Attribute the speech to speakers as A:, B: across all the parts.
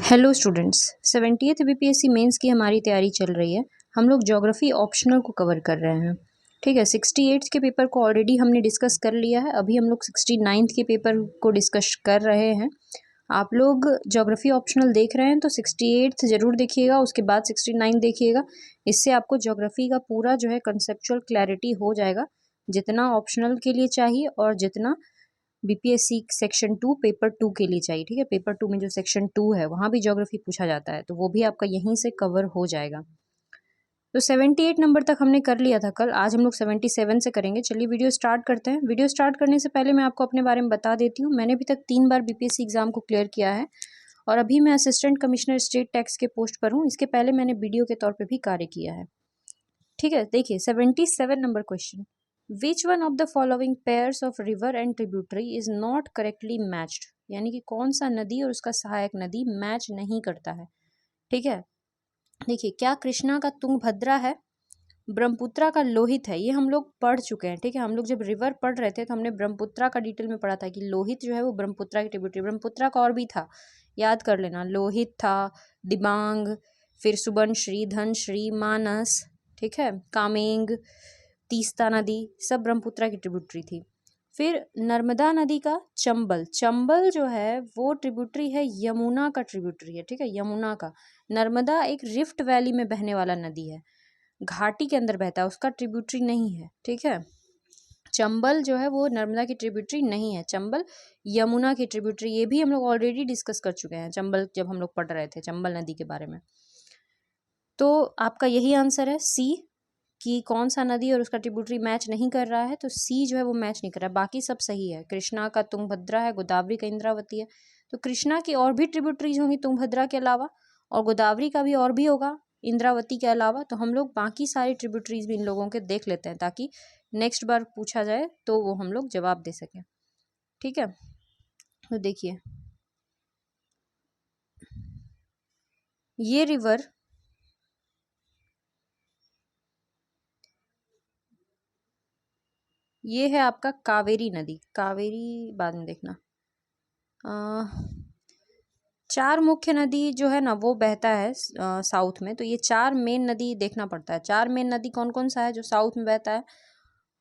A: Hello students, 70th BPSC mains की हमारी तैयारी चल रही है। हम लोग ज्योग्राफी ऑप्शनल को कवर कर रहे हैं। ठीक है, 68 के पेपर को ऑलरेडी हमने डिस्कस कर लिया है। अभी हम लोग 69 के पेपर को डिस्कस कर रहे हैं। आप लोग ज्योग्राफी ऑप्शनल देख रहे हैं तो 68 ज़रूर देखिएगा, उसके बाद 69 देखिएगा। इससे आपको ज्योग्राफी का पूरा जो है कंसेप्चुअल क्लैरिटी हो जाएगा, जितना ऑप्शनल के लिए चाहिए और जितना बीपीएससी सेक्शन 2 पेपर 2 के लिए चाहिए। ठीक है, पेपर 2 में जो सेक्शन 2 है वहाँ भी ज्योग्राफी पूछा जाता है, तो वो भी आपका यहीं से कवर हो जाएगा। तो 78 नंबर तक हमने कर लिया था कल। आज हम लोग 77 से करेंगे। चलिए वीडियो स्टार्ट करते हैं। वीडियो स्टार्ट करने से पहले मैं आपको अपने बारे में बता देती हूँ। मैंने अभी तक 3 बार बीपीएससी एग्जाम को क्लियर किया है और अभी मैं असिस्टेंट कमिश्नर स्टेट टैक्स के पोस्ट पर हूँ। इसके पहले मैंने बीडीओ के तौर पर भी कार्य किया है। ठीक है, देखिए 77 number question. Which one of the following pairs of river and tributary is not correctly matched, यानी कि कौन सा नदी और उसका सहायक नदी मैच नहीं करता है। ठीक है, देखिए क्या कृष्णा का तुंगभद्रा है, ब्रह्मपुत्रा का लोहित है। ये हम लोग पढ़ चुके हैं। ठीक है, हम लोग जब रिवर पढ़ रहे थे तो हमने ब्रह्मपुत्रा का डिटेल में पढ़ा था कि लोहित जो है वो ब्रह्मपुत्रा की ट्रिब्यूटरी। ब्रह्मपुत्रा का और भी था, याद कर लेना। लोहित था, दिबांग, फिर सुबर्णश्री, धनश्री, मानस, ठीक है, कामेंग, तीस्ता नदी, सब ब्रह्मपुत्रा की ट्रिब्यूटरी थी। फिर नर्मदा नदी का चंबल, चंबल जो है वो ट्रिब्यूटरी है, यमुना का ट्रिब्यूटरी है। ठीक है, यमुना का। नर्मदा एक रिफ्ट वैली में बहने वाला नदी है, घाटी के अंदर बहता है, उसका ट्रिब्यूटरी नहीं है। ठीक है, चंबल जो है वो नर्मदा की ट्रिब्यूटरी नहीं है, चंबल यमुना की ट्रिब्यूटरी। ये भी हम लोग ऑलरेडी डिस्कस कर चुके हैं, चंबल जब हम लोग पढ़ रहे थे चंबल नदी के बारे में। तो आपका यही आंसर है सी, कि कौन सा नदी और उसका ट्रिब्यूटरी मैच नहीं कर रहा है। तो सी जो है वो मैच नहीं कर रहा है, बाकी सब सही है। कृष्णा का तुंगभद्रा है, गोदावरी का इंद्रावती है। तो कृष्णा की और भी ट्रिब्यूटरीज होंगी तुंगभद्रा के अलावा, और गोदावरी का भी और भी होगा इंद्रावती के अलावा। तो हम लोग बाकी सारी ट्रिब्यूटरीज भी इन लोगों के देख लेते हैं, ताकि नेक्स्ट बार पूछा जाए तो वो हम लोग जवाब दे सकें। ठीक है, तो देखिए ये रिवर ये है आपका कावेरी नदी। कावेरी बाद में देखना। 4 मुख्य नदी जो है ना वो बहता है साउथ में। तो ये 4 मेन नदी देखना पड़ता है। 4 मेन नदी कौन कौन सा है जो साउथ में बहता है?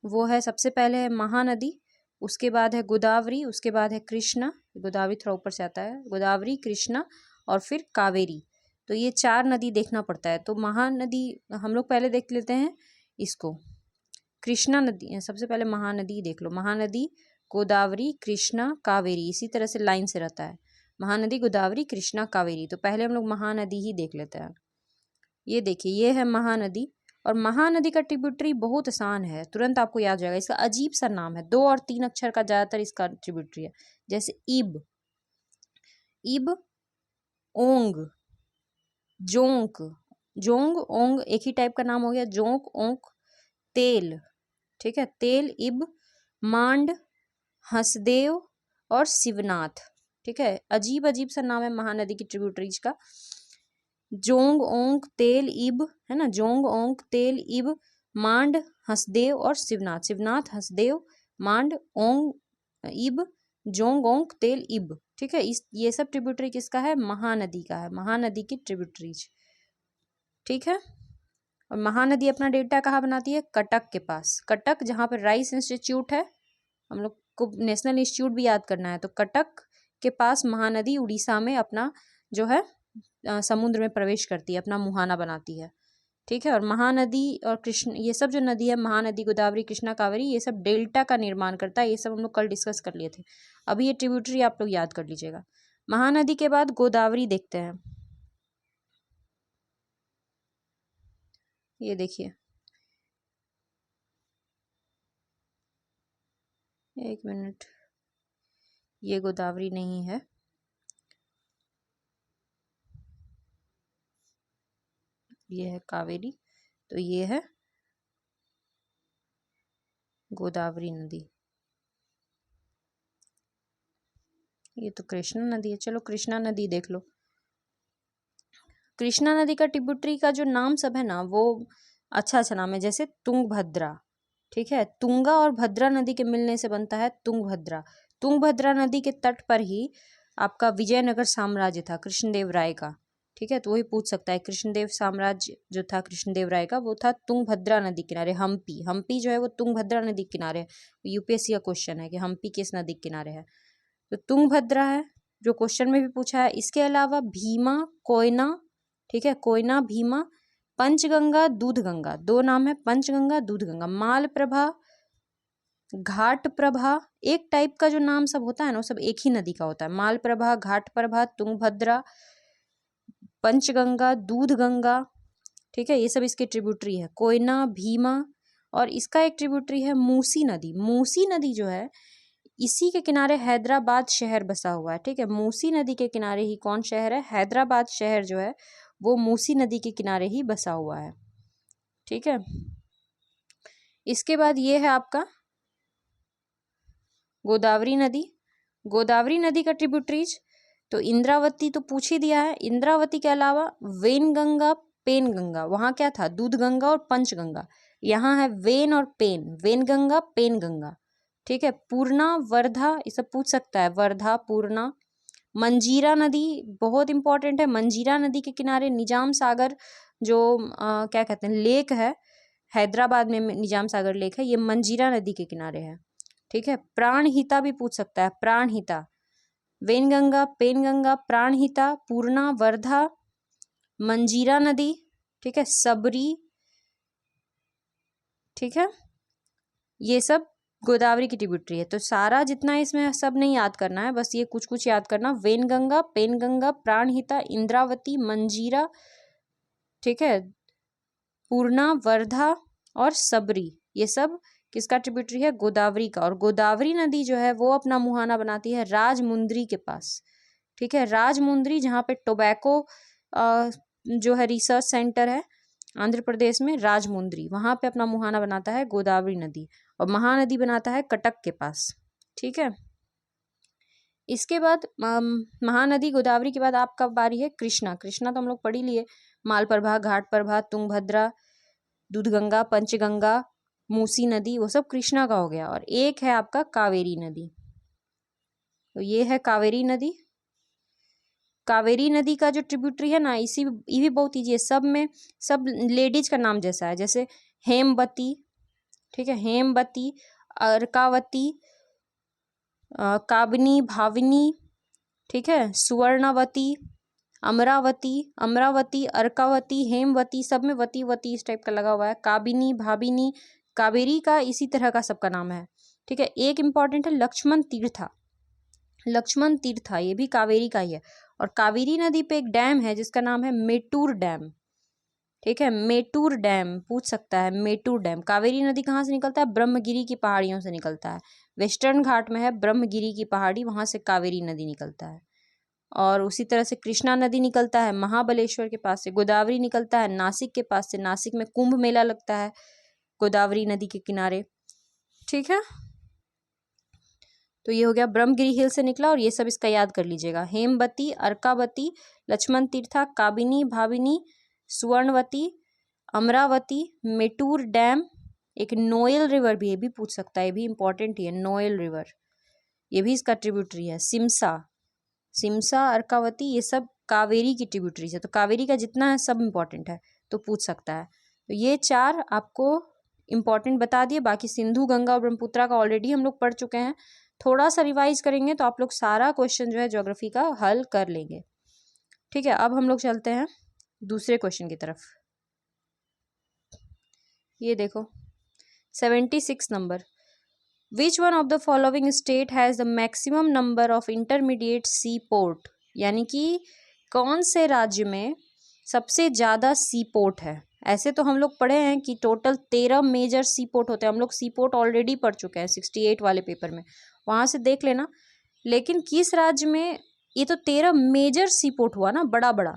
A: वो है, सबसे पहले है महानदी, उसके बाद है गोदावरी, उसके बाद है कृष्णा। गोदावरी थोड़ा ऊपर से आता है, गोदावरी, कृष्णा और फिर कावेरी। तो ये 4 नदी देखना पड़ता है। तो महानदी हम लोग पहले देख लेते हैं इसको। कृष्णा नदी सबसे पहले, महानदी देख लो। महानदी, गोदावरी, कृष्णा, कावेरी, इसी तरह से लाइन से रहता है। महानदी, गोदावरी, कृष्णा, कावेरी। तो पहले हम लोग महानदी ही देख लेते हैं। ये देखिए, ये है महानदी। और महानदी का ट्रिब्यूटरी बहुत आसान है, तुरंत आपको याद जाएगा। इसका अजीब सा नाम है, 2 और 3 अक्षर का ज्यादातर इसका ट्रिब्यूटरी है, जैसे इब, इब, ओंग, जोंक, जोंग, ओंग एक ही टाइप का नाम हो गया, जोंक, ओंक, तेल। ठीक है, तेल, इब, मांड, हसदेव और शिवनाथ। ठीक है, अजीब अजीब सा नाम है महानदी की ट्रिब्यूटरीज का। जोंग, ओंक, तेल, इब, है ना, जोंग, ओंक, तेल, इब, मांड, हसदेव और शिवनाथ। शिवनाथ, हसदेव, मांड, ओंग, इब, जोंग, ओंक, तेल, इब। ठीक है, इस ये सब ट्रिब्यूटरी किसका है? महानदी का है, महानदी की ट्रिब्यूटरीज। ठीक है, और महानदी अपना डेल्टा कहाँ बनाती है? कटक के पास। कटक, जहाँ पर राइस इंस्टीट्यूट है, हम लोग को नेशनल इंस्टीट्यूट भी याद करना है। तो कटक के पास महानदी उड़ीसा में अपना जो है समुद्र में प्रवेश करती है, अपना मुहाना बनाती है। ठीक है, और महानदी और कृष्ण, ये सब जो नदी है, महानदी, गोदावरी, कृष्णा, कावेरी, ये सब डेल्टा का निर्माण करता है। ये सब हम लोग कल डिस्कस कर लिए थे। अभी ये ट्रिब्यूटरी आप लोग याद कर लीजिएगा। महानदी के बाद गोदावरी देखते हैं। ये देखिए, एक मिनट, ये गोदावरी नहीं है, ये है कावेरी। तो ये है गोदावरी नदी। ये तो कृष्णा नदी है। चलो कृष्णा नदी देख लो। कृष्णा नदी का ट्रिब्यूटरी का जो नाम सब है ना वो अच्छा अच्छा नाम है, जैसे तुंगभद्रा। ठीक है, तुंगा और भद्रा नदी के मिलने से बनता है तुंगभद्रा। तुंगभद्रा नदी के तट पर ही आपका विजयनगर साम्राज्य था कृष्णदेव राय का, ठीक है, तो वही पूछ सकता है। कृष्णदेव साम्राज्य जो था कृष्णदेव राय का, वो था तुंगभद्रा नदी किनारे। हम्पी जो है वो तुंगभद्रा नदी किनारे है। यूपीएससी का क्वेश्चन है कि हम्पी किस नदी किनारे है, तो तुंगभद्रा है जो क्वेश्चन में भी पूछा है। इसके अलावा भीमा, कोयना, ठीक है, कोयना, भीमा, पंचगंगा, दूधगंगा, दो नाम है, पंचगंगा, दूधगंगा। मालप्रभा, घाटप्रभा, एक टाइप का जो नाम सब होता है ना वो सब एक ही नदी का होता है। मालप्रभा, घाटप्रभा, तुंगभद्रा, पंचगंगा, दूधगंगा, ठीक है, ये सब इसके ट्रिब्यूटरी है। कोयना, भीमा, और इसका एक ट्रिब्यूटरी है मूसी नदी। मूसी नदी जो है इसी के किनारे हैदराबाद शहर बसा हुआ है, ठीक है। मूसी नदी के किनारे ही कौन शहर है? हैदराबाद शहर जो है वो मूसी नदी के किनारे ही बसा हुआ है, ठीक है। इसके बाद ये है आपका गोदावरी नदी। गोदावरी नदी का ट्रिब्यूटरीज तो इंद्रावती तो पूछ ही दिया है। इंद्रावती के अलावा वेनगंगा, पेनगंगा, वहां क्या था? दूधगंगा और पंचगंगा। यहाँ है वेन और पेन, वेनगंगा, पेनगंगा, ठीक है। पूर्णा, वर्धा, ये सब पूछ सकता है, वर्धा, पूर्णा। मंजीरा नदी बहुत इंपॉर्टेंट है। मंजीरा नदी के किनारे निजाम सागर जो क्या कहते हैं लेक है, हैदराबाद में निजाम सागर लेक है, ये मंजीरा नदी के किनारे है, ठीक है। प्राणहिता भी पूछ सकता है, प्राणहिता, वेनगंगा, पेनगंगा, प्राणहिता, पूर्णा, वर्धा, मंजीरा नदी, ठीक है, सबरी, ठीक है, ये सब गोदावरी की ट्रिब्यूटरी है। तो सारा जितना इसमें सब नहीं याद करना है, बस ये कुछ कुछ याद करना। वेनगंगा, पेनगंगा, प्राणहिता, इंद्रावती, मंजीरा, ठीक है, पूर्णा, वर्धा और सबरी, ये सब किसका ट्रिब्यूटरी है? गोदावरी का। और गोदावरी नदी जो है वो अपना मुहाना बनाती है राजमुंद्री के पास, ठीक है। राजमुंद्री जहाँ पे टोबैको जो है रिसर्च सेंटर है आंध्र प्रदेश में, राजमुंद्री, वहां पे अपना मुहाना बनाता है गोदावरी नदी, और महानदी बनाता है कटक के पास, ठीक है। इसके बाद महानदी गोदावरी के बाद आपका बारी है कृष्णा। कृष्णा तो हम लोग पढ़ ही लिए, मालप्रभा, घाटप्रभा, तुंगभद्रा, दूधगंगा, पंचगंगा, मूसी नदी, वो सब कृष्णा का हो गया। और एक है आपका कावेरी नदी, तो ये है कावेरी नदी। कावेरी नदी का जो ट्रिब्यूटरी है ना, ये भी बहुत ईजी है, सब में सब लेडीज का नाम जैसा है, जैसे हेमवती, ठीक है, हेमवती, अर्कावती, काबनी, भाविनी, ठीक है, सुवर्णावती, अमरावती, अमरावती, अर्कावती, हेमवती, सब में वती वती इस टाइप का लगा हुआ है। काबिनी, भाबिनी, कावेरी का इसी तरह का सबका नाम है, ठीक है। एक इंपॉर्टेंट है लक्ष्मण तीर्था, लक्ष्मण तीर्था, ये भी कावेरी का ही है। और कावेरी नदी पे एक डैम है जिसका नाम है मेटूर डैम, ठीक है, मेटूर डैम पूछ सकता है, मेटूर डैम। कावेरी नदी कहाँ से निकलता है? ब्रह्मगिरी की पहाड़ियों से निकलता है, वेस्टर्न घाट में है ब्रह्मगिरी की पहाड़ी, वहां से कावेरी नदी निकलता है। और उसी तरह से कृष्णा नदी निकलता है महाबलेश्वर के पास से, गोदावरी निकलता है नासिक के पास से, नासिक में कुंभ मेला लगता है गोदावरी नदी के किनारे, ठीक है। तो ये हो गया ब्रह्मगिरी हिल से निकला, और ये सब इसका याद कर लीजिएगा, हेमवती, अर्कावती, लक्ष्मण तीर्था, काबिनी, भाविनी, सुवर्णवती, अमरावती, मेटूर डैम, एक नोयल रिवर भी, ये भी पूछ सकता है, ये भी इंपॉर्टेंट ही है, नोयल रिवर, ये भी इसका ट्रिब्यूटरी है। सिमसा, सिमसा, अर्कावती, ये सब कावेरी की ट्रिब्यूटरीज है, तो कावेरी का जितना है सब इंपॉर्टेंट है, तो पूछ सकता है। तो ये चार आपको इंपॉर्टेंट बता दिए, बाकी सिंधु, गंगा और ब्रह्मपुत्रा का ऑलरेडी हम लोग पढ़ चुके हैं। थोड़ा सा रिवाइज करेंगे तो आप लोग सारा क्वेश्चन जो है ज्योग्राफी का हल कर लेंगे, ठीक है। अब हम लोग चलते हैं दूसरे क्वेश्चन की तरफ। ये देखो 76 number, which one of the following state has the maximum number of intermediate sea port, यानी कि कौन से राज्य में सबसे ज्यादा सी पोर्ट है। ऐसे तो हम लोग पढ़े हैं कि टोटल 13 मेजर सी पोर्ट होते हैं, हम लोग सी पोर्ट ऑलरेडी पढ़ चुके हैं 68 वाले पेपर में, वहां से देख लेना। लेकिन किस राज्य में, ये तो 13 मेजर सी पोर्ट हुआ ना, बड़ा बड़ा,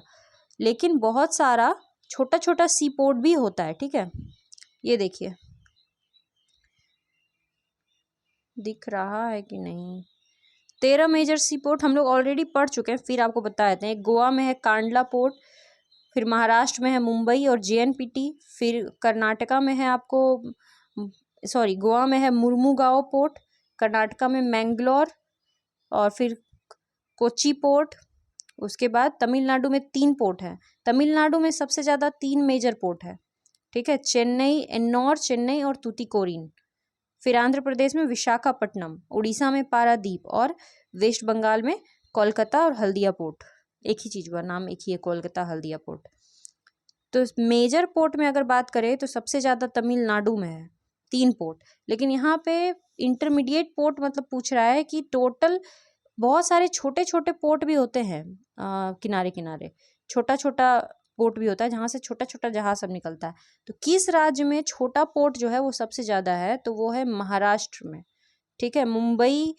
A: लेकिन बहुत सारा छोटा छोटा सी पोर्ट भी होता है, ठीक है। ये देखिए दिख रहा है कि नहीं, 13 मेजर सी पोर्ट हम लोग ऑलरेडी पढ़ चुके हैं, फिर आपको बता देते हैं। गोवा में है कांडला पोर्ट, फिर महाराष्ट्र में है मुंबई और जेएनपीटी, फिर कर्नाटका में है आपको गोवा में है मुर्मुगांव पोर्ट, कर्नाटका में मैंगलोर, और फिर कोच्चि पोर्ट। उसके बाद तमिलनाडु में 3 पोर्ट हैं। तमिलनाडु में सबसे ज़्यादा 3 मेजर पोर्ट है, ठीक है, चेन्नई, एन्नौर चेन्नई और तूतीकोरिन। फिर आंध्र प्रदेश में विशाखापट्टनम, उड़ीसा में पारादीप और वेस्ट बंगाल में कोलकाता और हल्दिया पोर्ट। एक ही चीज़ हुआ, नाम एक ही है, कोलकाता हल्दिया पोर्ट। तो मेजर पोर्ट में अगर बात करें तो सबसे ज़्यादा तमिलनाडु में है, 3 पोर्ट। लेकिन यहाँ पे इंटरमीडिएट पोर्ट मतलब पूछ रहा है कि टोटल बहुत सारे छोटे छोटे पोर्ट भी होते हैं, किनारे किनारे छोटा छोटा पोर्ट भी होता है जहाँ से छोटा छोटा जहाज सब निकलता है। तो किस राज्य में छोटा पोर्ट जो है वो सबसे ज़्यादा है, तो वो है महाराष्ट्र में, ठीक है। मुंबई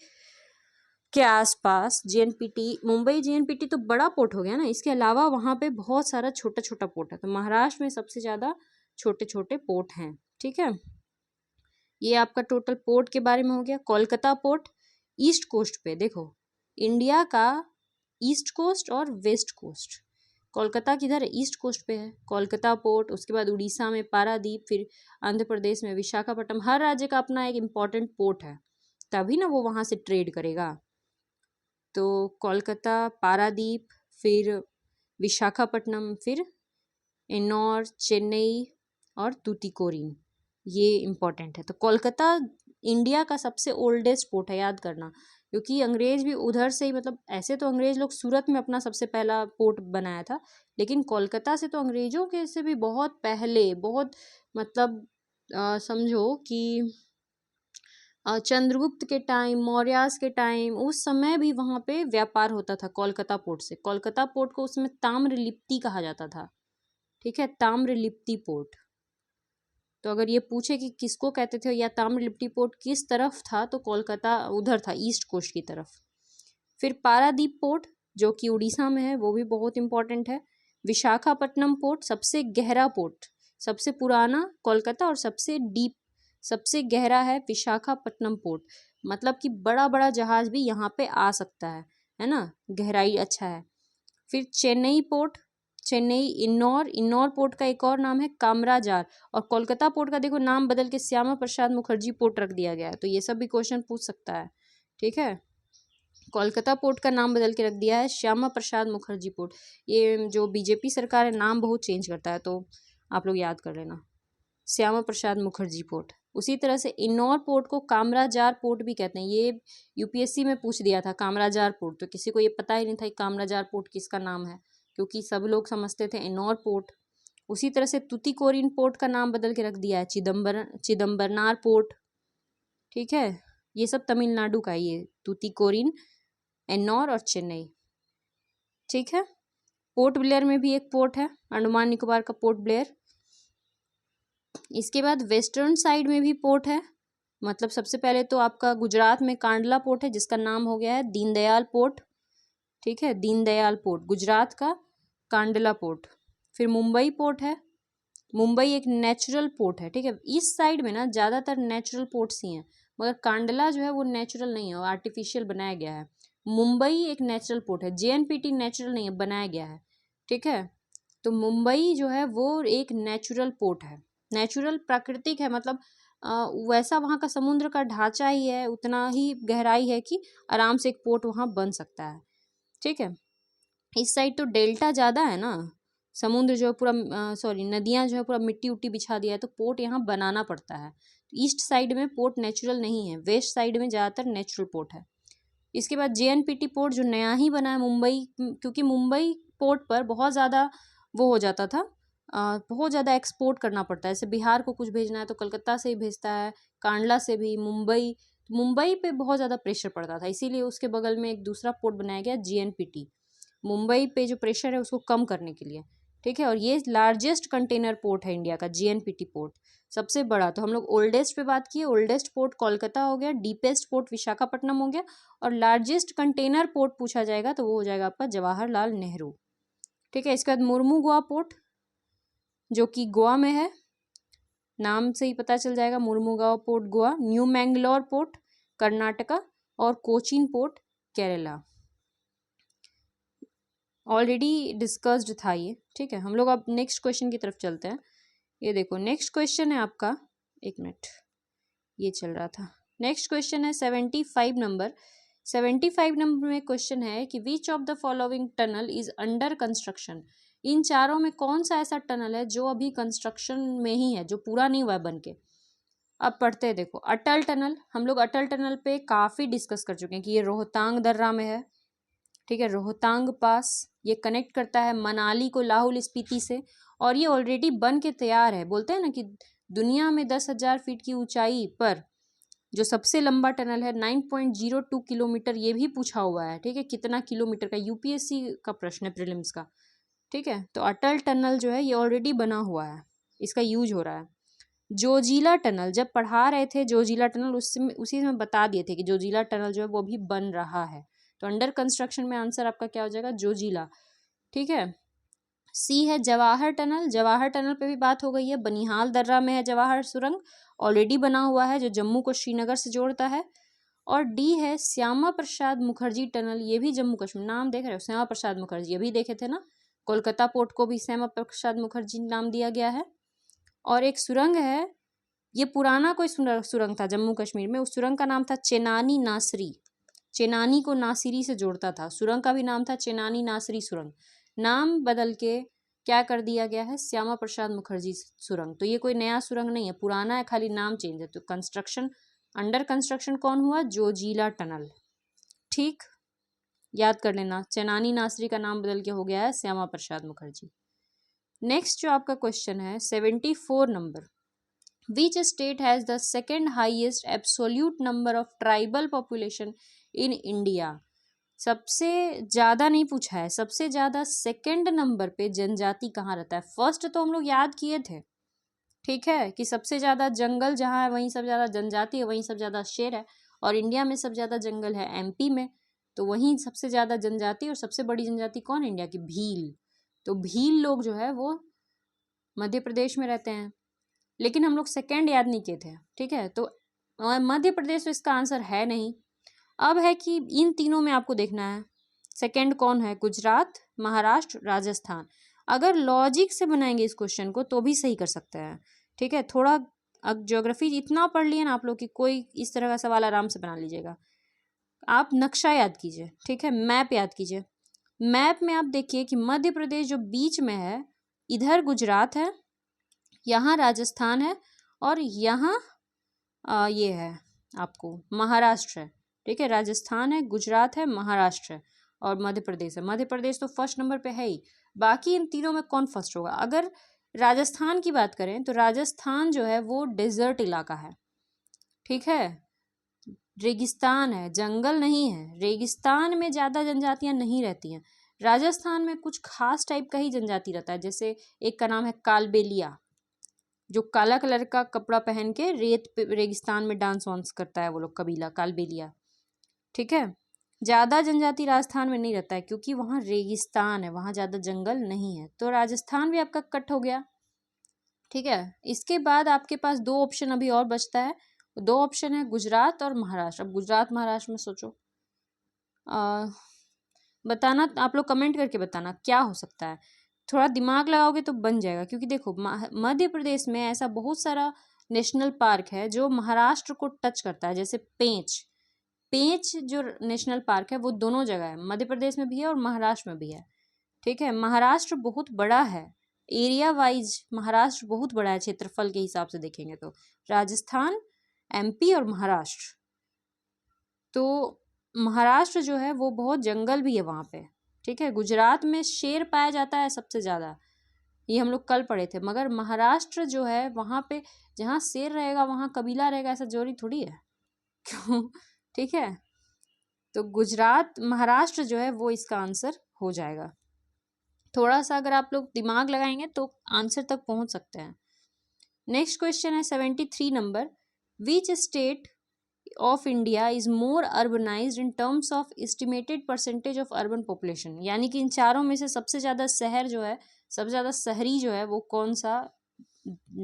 A: के आसपास जेएनपीटी, मुंबई जेएनपीटी तो बड़ा पोर्ट हो गया ना, इसके अलावा वहाँ पे बहुत सारा छोटा छोटा पोर्ट है। तो महाराष्ट्र में सबसे ज़्यादा छोटे छोटे पोर्ट हैं, ठीक है। ये आपका टोटल पोर्ट के बारे में हो गया। कोलकाता पोर्ट ईस्ट कोस्ट पे, देखो इंडिया का ईस्ट कोस्ट और वेस्ट कोस्ट, कोलकाता किधर है, ईस्ट कोस्ट पे है कोलकाता पोर्ट। उसके बाद उड़ीसा में पारादीप, फिर आंध्र प्रदेश में विशाखापट्टनम। हर राज्य का अपना एक इम्पॉर्टेंट पोर्ट है, तभी ना वो वहाँ से ट्रेड करेगा। तो कोलकाता, पारादीप, फिर विशाखापट्टनम, फिर एन्नौर, चेन्नई और तूतीकोरिन, ये इम्पॉर्टेंट है। तो कोलकाता इंडिया का सबसे ओल्डेस्ट पोर्ट है, याद करना, क्योंकि अंग्रेज भी उधर से ही, मतलब ऐसे तो अंग्रेज लोग सूरत में अपना सबसे पहला पोर्ट बनाया था, लेकिन कोलकाता से तो अंग्रेजों के से भी बहुत पहले, बहुत मतलब समझो कि चंद्रगुप्त के टाइम, मौर्यास के टाइम, उस समय भी वहाँ पे व्यापार होता था कोलकाता पोर्ट से। कोलकाता पोर्ट को उसमें ताम्रलिप्ति कहा जाता था, ठीक है, ताम्रलिप्ति पोर्ट। तो अगर ये पूछे कि किसको कहते थे या ताम्रलिप्ति पोर्ट किस तरफ था, तो कोलकाता उधर था, ईस्ट कोस्ट की तरफ। फिर पारादीप पोर्ट जो कि उड़ीसा में है, वो भी बहुत इंपॉर्टेंट है। विशाखापट्टनम पोर्ट सबसे गहरा पोर्ट, सबसे पुराना कोलकाता और सबसे डीप, सबसे गहरा है विशाखापट्टनम पोर्ट। मतलब कि बड़ा बड़ा जहाज भी यहाँ पे आ सकता है ना, गहराई अच्छा है। फिर चेन्नई पोर्ट, चेन्नई, इन्नौर पोर्ट का एक और नाम है कामराजार। और कोलकाता पोर्ट का देखो नाम बदल के श्यामा प्रसाद मुखर्जी पोर्ट रख दिया गया है, तो ये सब भी क्वेश्चन पूछ सकता है, ठीक है। कोलकाता पोर्ट का नाम बदल के रख दिया है श्यामा प्रसाद मुखर्जी पोर्ट। ये जो बीजेपी सरकार है नाम बहुत चेंज करता है, तो आप लोग याद कर लेना, श्यामा प्रसाद मुखर्जी पोर्ट। उसी तरह से इन्नौर पोर्ट को कामराजार पोर्ट भी कहते हैं। ये यूपीएससी में पूछ दिया था कामराजार पोर्ट, तो किसी को ये पता ही नहीं था कि कामराजार पोर्ट किसका नाम है, क्योंकि सब लोग समझते थे इन्नौर पोर्ट। उसी तरह से तूतीकोरिन पोर्ट का नाम बदल के रख दिया है चिदम्बरनार पोर्ट, ठीक है। ये सब तमिलनाडु का, ये तूतीकोरिन, एन्नौर और चेन्नई, ठीक है। पोर्ट ब्लेयर में भी एक पोर्ट है, अंडमान निकोबार का पोर्ट ब्लेयर। इसके बाद वेस्टर्न साइड में भी पोर्ट है, मतलब सबसे पहले तो आपका गुजरात में कांडला पोर्ट है जिसका नाम हो गया है दीनदयाल पोर्ट, ठीक है, दीनदयाल पोर्ट गुजरात का कांडला पोर्ट। फिर मुंबई पोर्ट है, मुंबई एक नेचुरल पोर्ट है, ठीक है। इस साइड में ना ज़्यादातर नेचुरल पोर्ट्स ही हैं, मगर कांडला जो है वो नेचुरल नहीं है, वो आर्टिफिशियल बनाया गया है। मुंबई एक नेचुरल पोर्ट है, जेएनपीटी नेचुरल नहीं है, बनाया गया है, ठीक है। तो मुंबई जो है वो एक नेचुरल पोर्ट है, नेचुरल प्राकृतिक है, मतलब वैसा वहाँ का समुद्र का ढांचा ही है, उतना ही गहराई है कि आराम से एक पोर्ट वहाँ बन सकता है, ठीक है। इस साइड तो डेल्टा ज़्यादा है ना, समुद्र जो है पूरा नदियाँ जो है पूरा मिट्टी उट्टी बिछा दिया है, तो पोर्ट यहाँ बनाना पड़ता है। ईस्ट साइड में पोर्ट नेचुरल नहीं है, वेस्ट साइड में ज़्यादातर नेचुरल पोर्ट है। इसके बाद जेएनपीटी पोर्ट जो नया ही बना है मुंबई, क्योंकि मुंबई पोर्ट पर बहुत ज़्यादा वो हो जाता था, बहुत ज़्यादा एक्सपोर्ट करना पड़ता है। जैसे बिहार को कुछ भेजना है तो कलकत्ता से ही भेजता है, कांडला से भी, मुंबई पे बहुत ज़्यादा प्रेशर पड़ता था, इसीलिए उसके बगल में एक दूसरा पोर्ट बनाया गया जेएनपीटी, मुंबई पे जो प्रेशर है उसको कम करने के लिए, ठीक है। और ये लार्जेस्ट कंटेनर पोर्ट है इंडिया का, जेएनपीटी पोर्ट सबसे बड़ा। तो हम लोग ओल्डेस्ट पे बात किए, ओल्डेस्ट पोर्ट कोलकाता हो गया, डीपेस्ट पोर्ट विशाखापट्टनम हो गया, और लार्जेस्ट कंटेनर पोर्ट पूछा जाएगा तो वो हो जाएगा आपका जवाहरलाल नेहरू, ठीक है। इसके बाद मुर्मू गोवा पोर्ट जो कि गोवा में है, नाम से ही पता चल जाएगा, Murmugaon port Goa. New Mangalore port Karnataka, और Cochin port Kerala, already discussed था ये, ठीक है। हम लोग अब नेक्स्ट क्वेश्चन की तरफ चलते हैं। ये देखो नेक्स्ट क्वेश्चन है आपका, एक मिनट ये चल रहा था, नेक्स्ट क्वेश्चन है 75 नंबर। 75 नंबर में क्वेश्चन है कि which of the following tunnel is under construction. इन चारों में कौन सा ऐसा टनल है जो अभी कंस्ट्रक्शन में ही है, जो पूरा नहीं हुआ है बन के। अब पढ़ते हैं, देखो अटल टनल, हम लोग अटल टनल पे काफ़ी डिस्कस कर चुके हैं कि ये रोहतांग दर्रा में है, ठीक है, रोहतांग पास, ये कनेक्ट करता है मनाली को लाहौल स्पीति से, और ये ऑलरेडी बन के तैयार है। बोलते हैं ना कि दुनिया में 10,000 फीट की ऊंचाई पर जो सबसे लंबा टनल है 9.02 किलोमीटर, ये भी पूछा हुआ है, ठीक है, कितना किलोमीटर का, यूपीएससी का प्रश्न है प्रीलिम्स का, ठीक है। तो अटल टनल जो है ये ऑलरेडी बना हुआ है, इसका यूज हो रहा है। जोजिला टनल, जब पढ़ा रहे थे जोजिला टनल उसी में बता दिए थे कि जोजिला टनल जो है वो भी बन रहा है। तो अंडर कंस्ट्रक्शन में आंसर आपका क्या हो जाएगा, जोजिला, ठीक है। सी है जवाहर टनल, जवाहर टनल पे भी बात हो गई है, बनिहाल दर्रा में है जवाहर सुरंग, ऑलरेडी बना हुआ है, जो जम्मू को श्रीनगर से जोड़ता है। और डी है श्यामा प्रसाद मुखर्जी टनल, ये भी जम्मू कश्मीर, नाम देख रहे हो श्यामा प्रसाद मुखर्जी, अभी देखे थे ना, कोलकाता पोर्ट को भी श्यामा प्रसाद मुखर्जी नाम दिया गया है। और एक सुरंग है, ये पुराना कोई सुरंग था जम्मू कश्मीर में, उस सुरंग का नाम था चेनानी नासरी, चेनानी को नासिरी से जोड़ता था, सुरंग का भी नाम था चेनानी नासरी सुरंग, नाम बदल के क्या कर दिया गया है, श्यामा प्रसाद मुखर्जी सुरंग। तो ये कोई नया सुरंग नहीं है, पुराना है, खाली नाम चेंज है। तो कंस्ट्रक्शन, अंडर कंस्ट्रक्शन कौन हुआ, जोजिला टनल, ठीक, याद कर लेना, चेनानी नासरी का नाम बदल के हो गया है श्यामा प्रसाद मुखर्जी। नेक्स्ट जो आपका क्वेश्चन है 74 number, which state has the second highest absolute number of tribal population in India. सबसे ज्यादा नहीं पूछा है, सबसे ज्यादा सेकंड नंबर पे जनजाति कहाँ रहता है। फर्स्ट तो हम लोग याद किए थे, ठीक है, कि सबसे ज्यादा जंगल जहाँ है वहीं सबसे ज्यादा जनजाति है, वहीं सबसे ज्यादा शेर है, और इंडिया में सबसे ज्यादा जंगल है एमपी में, तो वहीं सबसे ज्यादा जनजाति, और सबसे बड़ी जनजाति कौन है इंडिया की, भील। तो भील लोग जो है वो मध्य प्रदेश में रहते हैं, लेकिन हम लोग सेकेंड याद नहीं किए थे, ठीक है। तो मध्य प्रदेश तो इसका आंसर है नहीं। अब है कि इन तीनों में आपको देखना है सेकंड कौन है, गुजरात, महाराष्ट्र, राजस्थान। अगर लॉजिक से बनाएंगे इस क्वेश्चन को तो भी सही कर सकते हैं, ठीक है। थोड़ा अब ज्योग्राफी इतना पढ़ लिए ना आप लोग कि कोई इस तरह का सवाल आराम से बना लीजिएगा। आप नक्शा याद कीजिए, ठीक है, मैप याद कीजिए। मैप में आप देखिए कि मध्य प्रदेश जो बीच में है, इधर गुजरात है, यहाँ राजस्थान है, और यहाँ ये है आपको महाराष्ट्र है, ठीक है। राजस्थान है, गुजरात है, महाराष्ट्र है, और मध्य प्रदेश है। मध्य प्रदेश तो फर्स्ट नंबर पे है ही, बाकी इन तीनों में कौन फर्स्ट होगा। अगर राजस्थान की बात करें तो राजस्थान जो है वो डेजर्ट इलाका है, ठीक है, रेगिस्तान है, जंगल नहीं है, रेगिस्तान में ज़्यादा जनजातियां नहीं रहती हैं। राजस्थान में कुछ खास टाइप का ही जनजाति रहता है, जैसे एक का नाम है कालबेलिया, जो काला कलर का कपड़ा पहन के रेत पे रेगिस्तान में डांस वांस करता है वो लोग, कबीला कालबेलिया, ठीक है। ज़्यादा जनजाति राजस्थान में नहीं रहता है क्योंकि वहाँ रेगिस्तान है, वहाँ ज़्यादा जंगल नहीं है। तो राजस्थान भी आपका कट हो गया, ठीक है। इसके बाद आपके पास दो ऑप्शन अभी और बचता है, दो ऑप्शन है गुजरात और महाराष्ट्र। अब गुजरात महाराष्ट्र में सोचो, बताना, आप लोग कमेंट करके बताना क्या हो सकता है। थोड़ा दिमाग लगाओगे तो बन जाएगा, क्योंकि देखो मध्य प्रदेश में ऐसा बहुत सारा नेशनल पार्क है जो महाराष्ट्र को टच करता है, जैसे पेंच, पेंच जो नेशनल पार्क है वो दोनों जगह है, मध्य प्रदेश में भी है और महाराष्ट्र में भी है, ठीक है। महाराष्ट्र बहुत बड़ा है, एरिया वाइज महाराष्ट्र बहुत बड़ा है, क्षेत्रफल के हिसाब से देखेंगे तो राजस्थान, एमपी और महाराष्ट्र। तो महाराष्ट्र जो है वो बहुत जंगल भी है वहाँ पे, ठीक है। गुजरात में शेर पाया जाता है सबसे ज़्यादा, ये हम लोग कल पढ़े थे, मगर महाराष्ट्र जो है वहाँ पे जहाँ शेर रहेगा वहाँ कबीला रहेगा, ऐसा जरूरी थोड़ी है क्यों, ठीक है। तो गुजरात महाराष्ट्र जो है वो इसका आंसर हो जाएगा। थोड़ा सा अगर आप लोग दिमाग लगाएंगे तो आंसर तक पहुंच सकते हैं। नेक्स्ट क्वेश्चन है 73 number, which state of India is more urbanised in terms of estimated percentage of urban population. यानी कि इन चारों में से सबसे ज़्यादा शहर जो है, सबसे ज़्यादा शहरी जो है वो कौन सा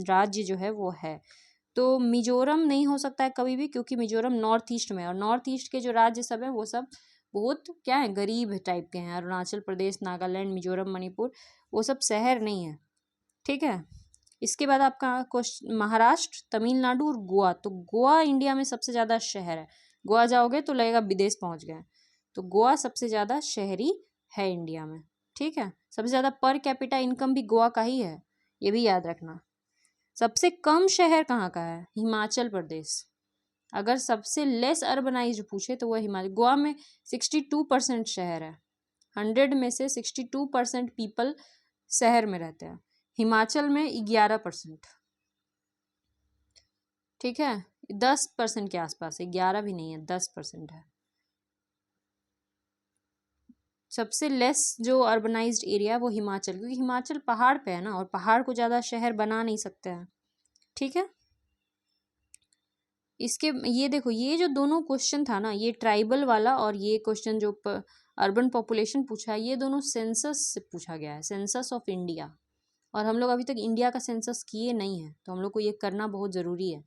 A: राज्य जो है वो है। तो मिजोरम नहीं हो सकता है कभी भी, क्योंकि मिजोरम नॉर्थ ईस्ट में है, और नॉर्थ ईस्ट के जो राज्य सब है वो सब बहुत क्या है, गरीब टाइप के हैं। अरुणाचल प्रदेश, नागालैंड, मिजोरम, मणिपुर, वो सब शहर नहीं है, ठीक है। इसके बाद आपका क्वेश्चन महाराष्ट्र, तमिलनाडु और गोवा। तो गोवा इंडिया में सबसे ज़्यादा शहर है, गोवा जाओगे तो लगेगा विदेश पहुंच गए। तो गोवा सबसे ज़्यादा शहरी है इंडिया में, ठीक है। सबसे ज़्यादा पर कैपिटा इनकम भी गोवा का ही है, ये भी याद रखना। सबसे कम शहर कहाँ का है? हिमाचल प्रदेश। अगर सबसे लेस अर्बनाइज पूछे तो वह हिमाचल। गोवा में 62% शहर है, 100 में से 62% पीपल शहर में रहते हैं। हिमाचल में 11%, ठीक है, 10% के आसपास है, 11 भी नहीं है, 10% है। सबसे लेस जो अर्बनाइज्ड एरिया है वो हिमाचल, क्योंकि हिमाचल पहाड़ पे है ना, और पहाड़ को ज़्यादा शहर बना नहीं सकते हैं, ठीक है। इसके ये देखो, ये जो दोनों क्वेश्चन था ना, ये ट्राइबल वाला और ये क्वेश्चन जो अर्बन पॉपुलेशन पूछा है, ये दोनों सेंसस से पूछा गया है, सेंसस ऑफ इंडिया। और हम लोग अभी तक इंडिया का सेंसस किए नहीं है, तो हम लोग को ये करना बहुत ज़रूरी है,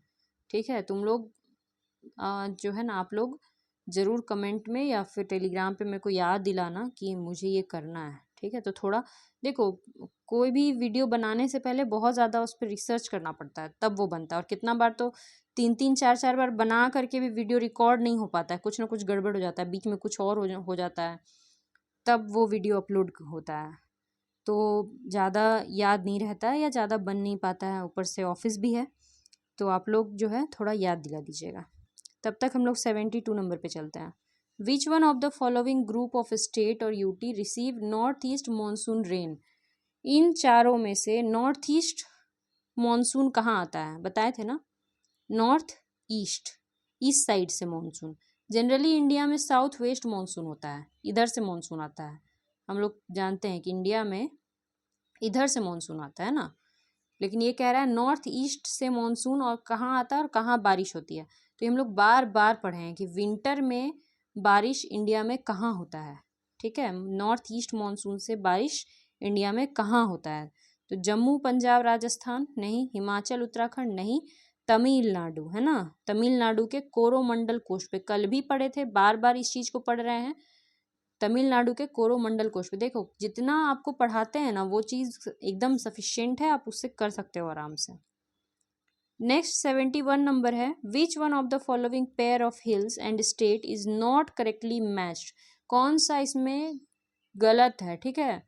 A: ठीक है। तुम लोग जो है ना, आप लोग ज़रूर कमेंट में या फिर टेलीग्राम पे मेरे को याद दिलाना कि मुझे ये करना है, ठीक है। तो थोड़ा देखो, कोई भी वीडियो बनाने से पहले बहुत ज़्यादा उस पर रिसर्च करना पड़ता है, तब वो बनता है। और कितना बार तो 3-3 4-4 बार बना करके भी वीडियो रिकॉर्ड नहीं हो पाता है, कुछ ना कुछ गड़बड़ हो जाता है, बीच में कुछ और हो जाता है, तब वो वीडियो अपलोड होता है। तो ज़्यादा याद नहीं रहता है या ज़्यादा बन नहीं पाता है, ऊपर से ऑफिस भी है, तो आप लोग जो है थोड़ा याद दिला दीजिएगा। तब तक हम लोग 72 नंबर पे चलते हैं। Which one of the following group of state और UT receive north east monsoon rain? इन चारों में से नॉर्थ ईस्ट मानसून कहाँ आता है? बताए थे ना, नॉर्थ ईस्ट, ईस्ट साइड से मानसून। जनरली इंडिया में साउथ वेस्ट मानसून होता है, इधर से मानसून आता है। हम लोग जानते हैं कि इंडिया में इधर से मानसून आता है ना, लेकिन ये कह रहा है नॉर्थ ईस्ट से मानसून, और कहाँ आता है और कहाँ बारिश होती है। तो हम लोग बार बार पढ़े हैं कि विंटर में बारिश इंडिया में कहाँ होता है, ठीक है। नॉर्थ ईस्ट मानसून से बारिश इंडिया में कहाँ होता है? तो जम्मू पंजाब राजस्थान नहीं, हिमाचल उत्तराखंड नहीं, तमिलनाडु है ना। तमिलनाडु के कोरोमंडल कोस्ट पे, कल भी पढ़े थे, बार बार इस चीज़ को पढ़ रहे हैं। तमिलनाडु के कोरोमंडल कोस्ट पे देखो, जितना आपको पढ़ाते हैं ना वो चीज़ एकदम सफिशिएंट है, आप उससे कर सकते हो आराम से। नेक्स्ट 71 नंबर है, which one of the following pair of hills and state is not correctly matched? कौन सा इसमें गलत है, ठीक है,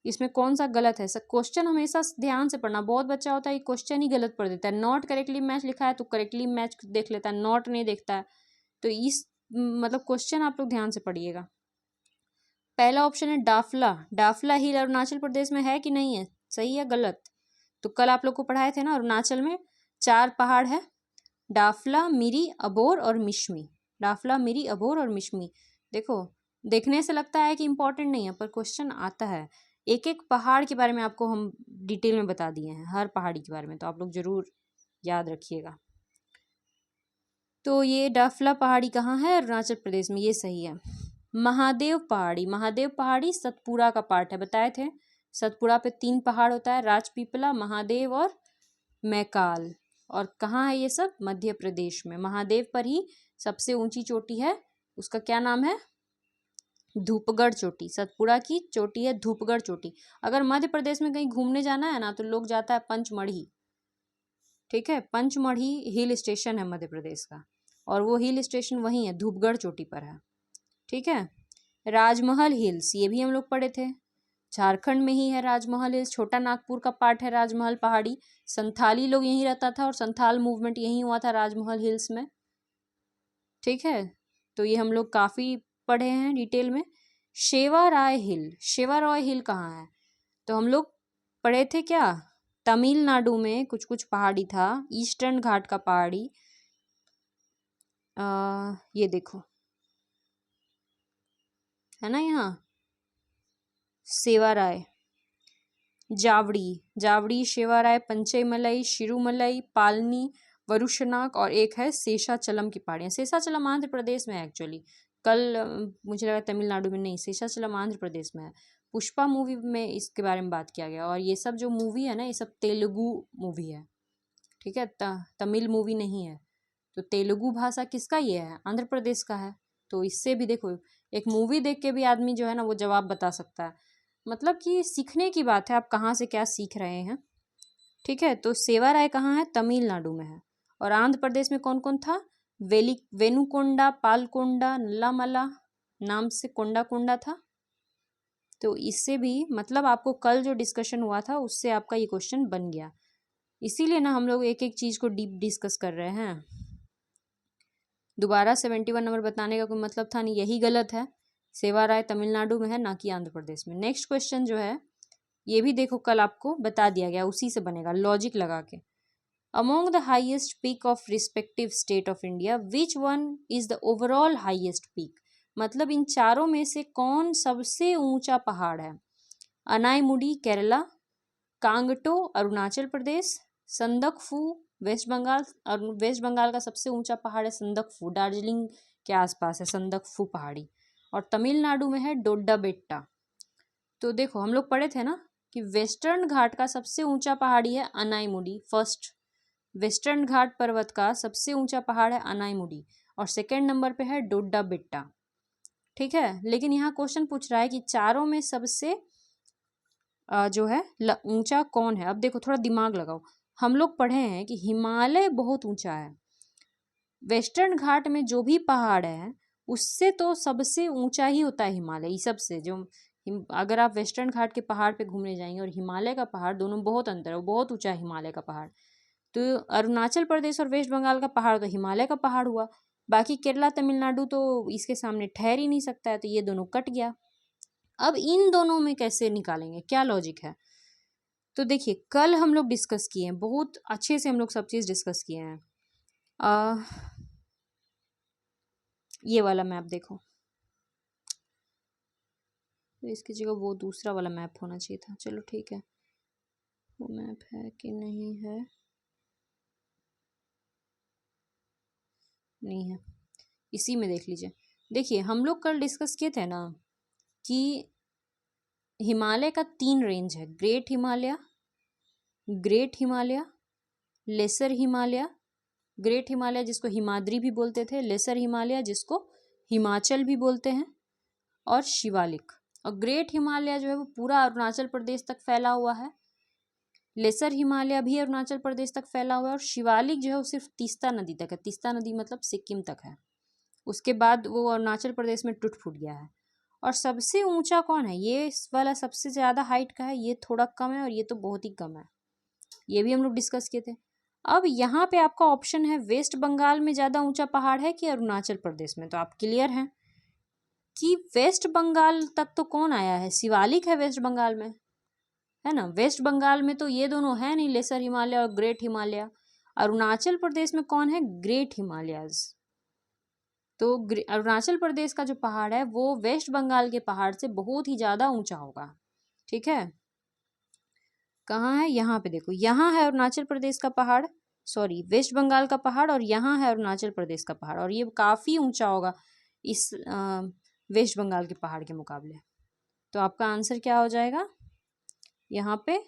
A: इसमें कौन सा गलत है? क्वेश्चन हमेशा ध्यान से पढ़ना, बहुत बच्चा होता है क्वेश्चन ही गलत पढ़ देता है। नॉट करेक्टली मैच लिखा है तो करेक्टली मैच देख लेता है, नॉट नहीं देखता है। तो इस मतलब क्वेश्चन आप लोग ध्यान से पढ़िएगा। पहला ऑप्शन है डाफला। डाफला हिल अरुणाचल प्रदेश में है कि नहीं है? सही है गलत? तो कल आप लोग को पढ़ाए थे ना, अरुणाचल में 4 पहाड़ है, डाफला, मिरी, अबोर और मिश्मी। डाफला, मिरी, अबोर और मिश्मी। देखो, देखने से लगता है कि इंपॉर्टेंट नहीं है, पर क्वेश्चन आता है। एक एक पहाड़ के बारे में आपको हम डिटेल में बता दिए हैं, हर पहाड़ी के बारे में, तो आप लोग जरूर याद रखिएगा। तो ये डाफला पहाड़ी कहाँ है? अरुणाचल प्रदेश में, ये सही है। महादेव पहाड़ी, महादेव पहाड़ी सतपुड़ा का पार्ट है, बताए थे। सतपुड़ा पे 3 पहाड़ होता है, राजपीपला, महादेव और मैकाल। और कहाँ है ये सब? मध्य प्रदेश में। महादेव पर ही सबसे ऊंची चोटी है, उसका क्या नाम है? धूपगढ़ चोटी। सतपुड़ा की चोटी है धूपगढ़ चोटी। अगर मध्य प्रदेश में कहीं घूमने जाना है ना, तो लोग जाता है पंचमढ़ी, ठीक है। पंचमढ़ी हिल स्टेशन है मध्य प्रदेश का, और वो हिल स्टेशन वहीं है, धूपगढ़ चोटी पर है, ठीक है। राजमहल हिल्स, ये भी हम लोग पढ़े थे, झारखंड में ही है राजमहल हिल्स, छोटा नागपुर का पार्ट है राजमहल पहाड़ी। संथाली लोग यहीं रहता था और संथाल मूवमेंट यहीं हुआ था राजमहल हिल्स में, ठीक है। तो ये हम लोग काफ़ी पढ़े हैं डिटेल में। शेवाराय हिल, शेवाराय हिल कहाँ है? तो हम लोग पढ़े थे क्या, तमिलनाडु में कुछ कुछ पहाड़ी था, ईस्टर्न घाट का पहाड़ी। ये देखो है ना, यहाँ सेवाराय, जावड़ी, जावड़ी, शेवाराय, पंचेमलई, शिरुमलई, पालनी, वरुशनाक, और एक है शेषाचलम की पहाड़ियाँ। शेषाचलम आंध्र प्रदेश में है एक्चुअली, कल मुझे लगा तमिलनाडु में, नहीं, शेषाचलम आंध्र प्रदेश में है। पुष्पा मूवी में इसके बारे में बात किया गया, और ये सब जो मूवी है ना, ये सब तेलुगु मूवी है, ठीक है, तमिल मूवी नहीं है। तो तेलुगु भाषा किसका ये है? आंध्र प्रदेश का है। तो इससे भी देखो, एक मूवी देख के भी आदमी जो है ना वो जवाब बता सकता है। मतलब कि सीखने की बात है, आप कहाँ से क्या सीख रहे हैं, ठीक है। तो सेवाराय कहाँ है? तमिलनाडु में है। और आंध्र प्रदेश में कौन कौन था? वेनुकोंडा, पालकोंडा, नल्लामला नाम से कोंडा कोंडा था। तो इससे भी मतलब आपको कल जो डिस्कशन हुआ था उससे आपका ये क्वेश्चन बन गया। इसीलिए ना हम लोग एक एक चीज को डीप डिस्कस कर रहे हैं। दोबारा 71 नंबर बताने का कोई मतलब था नहीं, यही गलत है। सेवाराय तमिलनाडु में है, ना कि आंध्र प्रदेश में। नेक्स्ट क्वेश्चन जो है ये भी देखो कल आपको बता दिया गया, उसी से बनेगा लॉजिक लगा के। Among the highest peak of respective state of India which one is the overall highest peak. मतलब इन चारों में से कौन सबसे ऊंचा पहाड़ है। अनाईमुडी केरला, कांगटो अरुणाचल प्रदेश, संदकफू वेस्ट बंगाल। और वेस्ट बंगाल का सबसे ऊंचा पहाड़ है संदकफू, दार्जिलिंग के आसपास है संदकफू पहाड़ी। और तमिलनाडु में है डोड्डा बेट्टा। तो देखो हम लोग पढ़े थे ना कि वेस्टर्न घाट का सबसे ऊंचा पहाड़ी है अनाईमुडी। फर्स्ट वेस्टर्न घाट पर्वत का सबसे ऊंचा पहाड़ है अनाईमुडी और सेकंड नंबर पे है डोड्डा बेट्टा। ठीक है, लेकिन यहाँ क्वेश्चन पूछ रहा है कि चारों में सबसे जो है ऊंचा कौन है। अब देखो थोड़ा दिमाग लगाओ, हम लोग पढ़े हैं कि हिमालय बहुत ऊंचा है। वेस्टर्न घाट में जो भी पहाड़ है उससे तो सबसे ऊंचा ही होता है हिमालय। इस सबसे जो अगर आप वेस्टर्न घाट के पहाड़ पे घूमने जाएंगे और हिमालय का पहाड़, दोनों बहुत अंतर है, वो बहुत ऊंचा है हिमालय का पहाड़। तो अरुणाचल प्रदेश और वेस्ट बंगाल का पहाड़ तो हिमालय का पहाड़ हुआ, बाकी केरला तमिलनाडु तो इसके सामने ठहर ही नहीं सकता है, तो ये दोनों कट गया। अब इन दोनों में कैसे निकालेंगे, क्या लॉजिक है। तो देखिए कल हम लोग डिस्कस किए हैं, बहुत अच्छे से हम लोग सब चीज़ डिस्कस किए हैं। ये वाला मैप देखो, तो इसकी जगह वो दूसरा वाला मैप होना चाहिए था। चलो ठीक है, वो मैप है कि नहीं है, नहीं है, इसी में देख लीजिए। देखिए हम लोग कल डिस्कस किए थे ना कि हिमालय का 3 रेंज है, great Himalaya, great Himalaya, lesser Himalaya. Great Himalaya जिसको हिमाद्री भी बोलते थे, लेसर हिमालय जिसको हिमाचल भी बोलते हैं, और शिवालिक। और ग्रेट हिमालय जो है वो पूरा अरुणाचल प्रदेश तक फैला हुआ है, लेसर हिमालय भी अरुणाचल प्रदेश तक फैला हुआ है, और शिवालिक जो है वो सिर्फ तीस्ता नदी तक है। तीस्ता नदी मतलब सिक्किम तक है, उसके बाद वो अरुणाचल प्रदेश में टूट फूट गया है। और सबसे ऊंचा कौन है, ये वाला सबसे ज़्यादा हाइट का है, ये थोड़ा कम है और ये तो बहुत ही कम है, ये भी हम लोग डिस्कस किए थे। अब यहाँ पे आपका ऑप्शन है वेस्ट बंगाल में ज़्यादा ऊंचा पहाड़ है कि अरुणाचल प्रदेश में। तो आप क्लियर हैं कि वेस्ट बंगाल तक तो कौन आया है, शिवालिक है वेस्ट बंगाल में, है ना। वेस्ट बंगाल में तो ये दोनों है नहीं, लेसर हिमालय और ग्रेट हिमालय। अरुणाचल प्रदेश में कौन है, ग्रेट हिमालयस। तो अरुणाचल प्रदेश का जो पहाड़ है वो वेस्ट बंगाल के पहाड़ से बहुत ही ज़्यादा ऊंचा होगा। ठीक है, कहाँ है, यहाँ पे देखो, यहाँ है अरुणाचल प्रदेश का पहाड़, सॉरी वेस्ट बंगाल का पहाड़, और यहाँ है अरुणाचल प्रदेश का पहाड़, और ये काफ़ी ऊंचा होगा इस वेस्ट बंगाल के पहाड़ के मुकाबले। तो आपका आंसर क्या हो जाएगा, यहाँ पे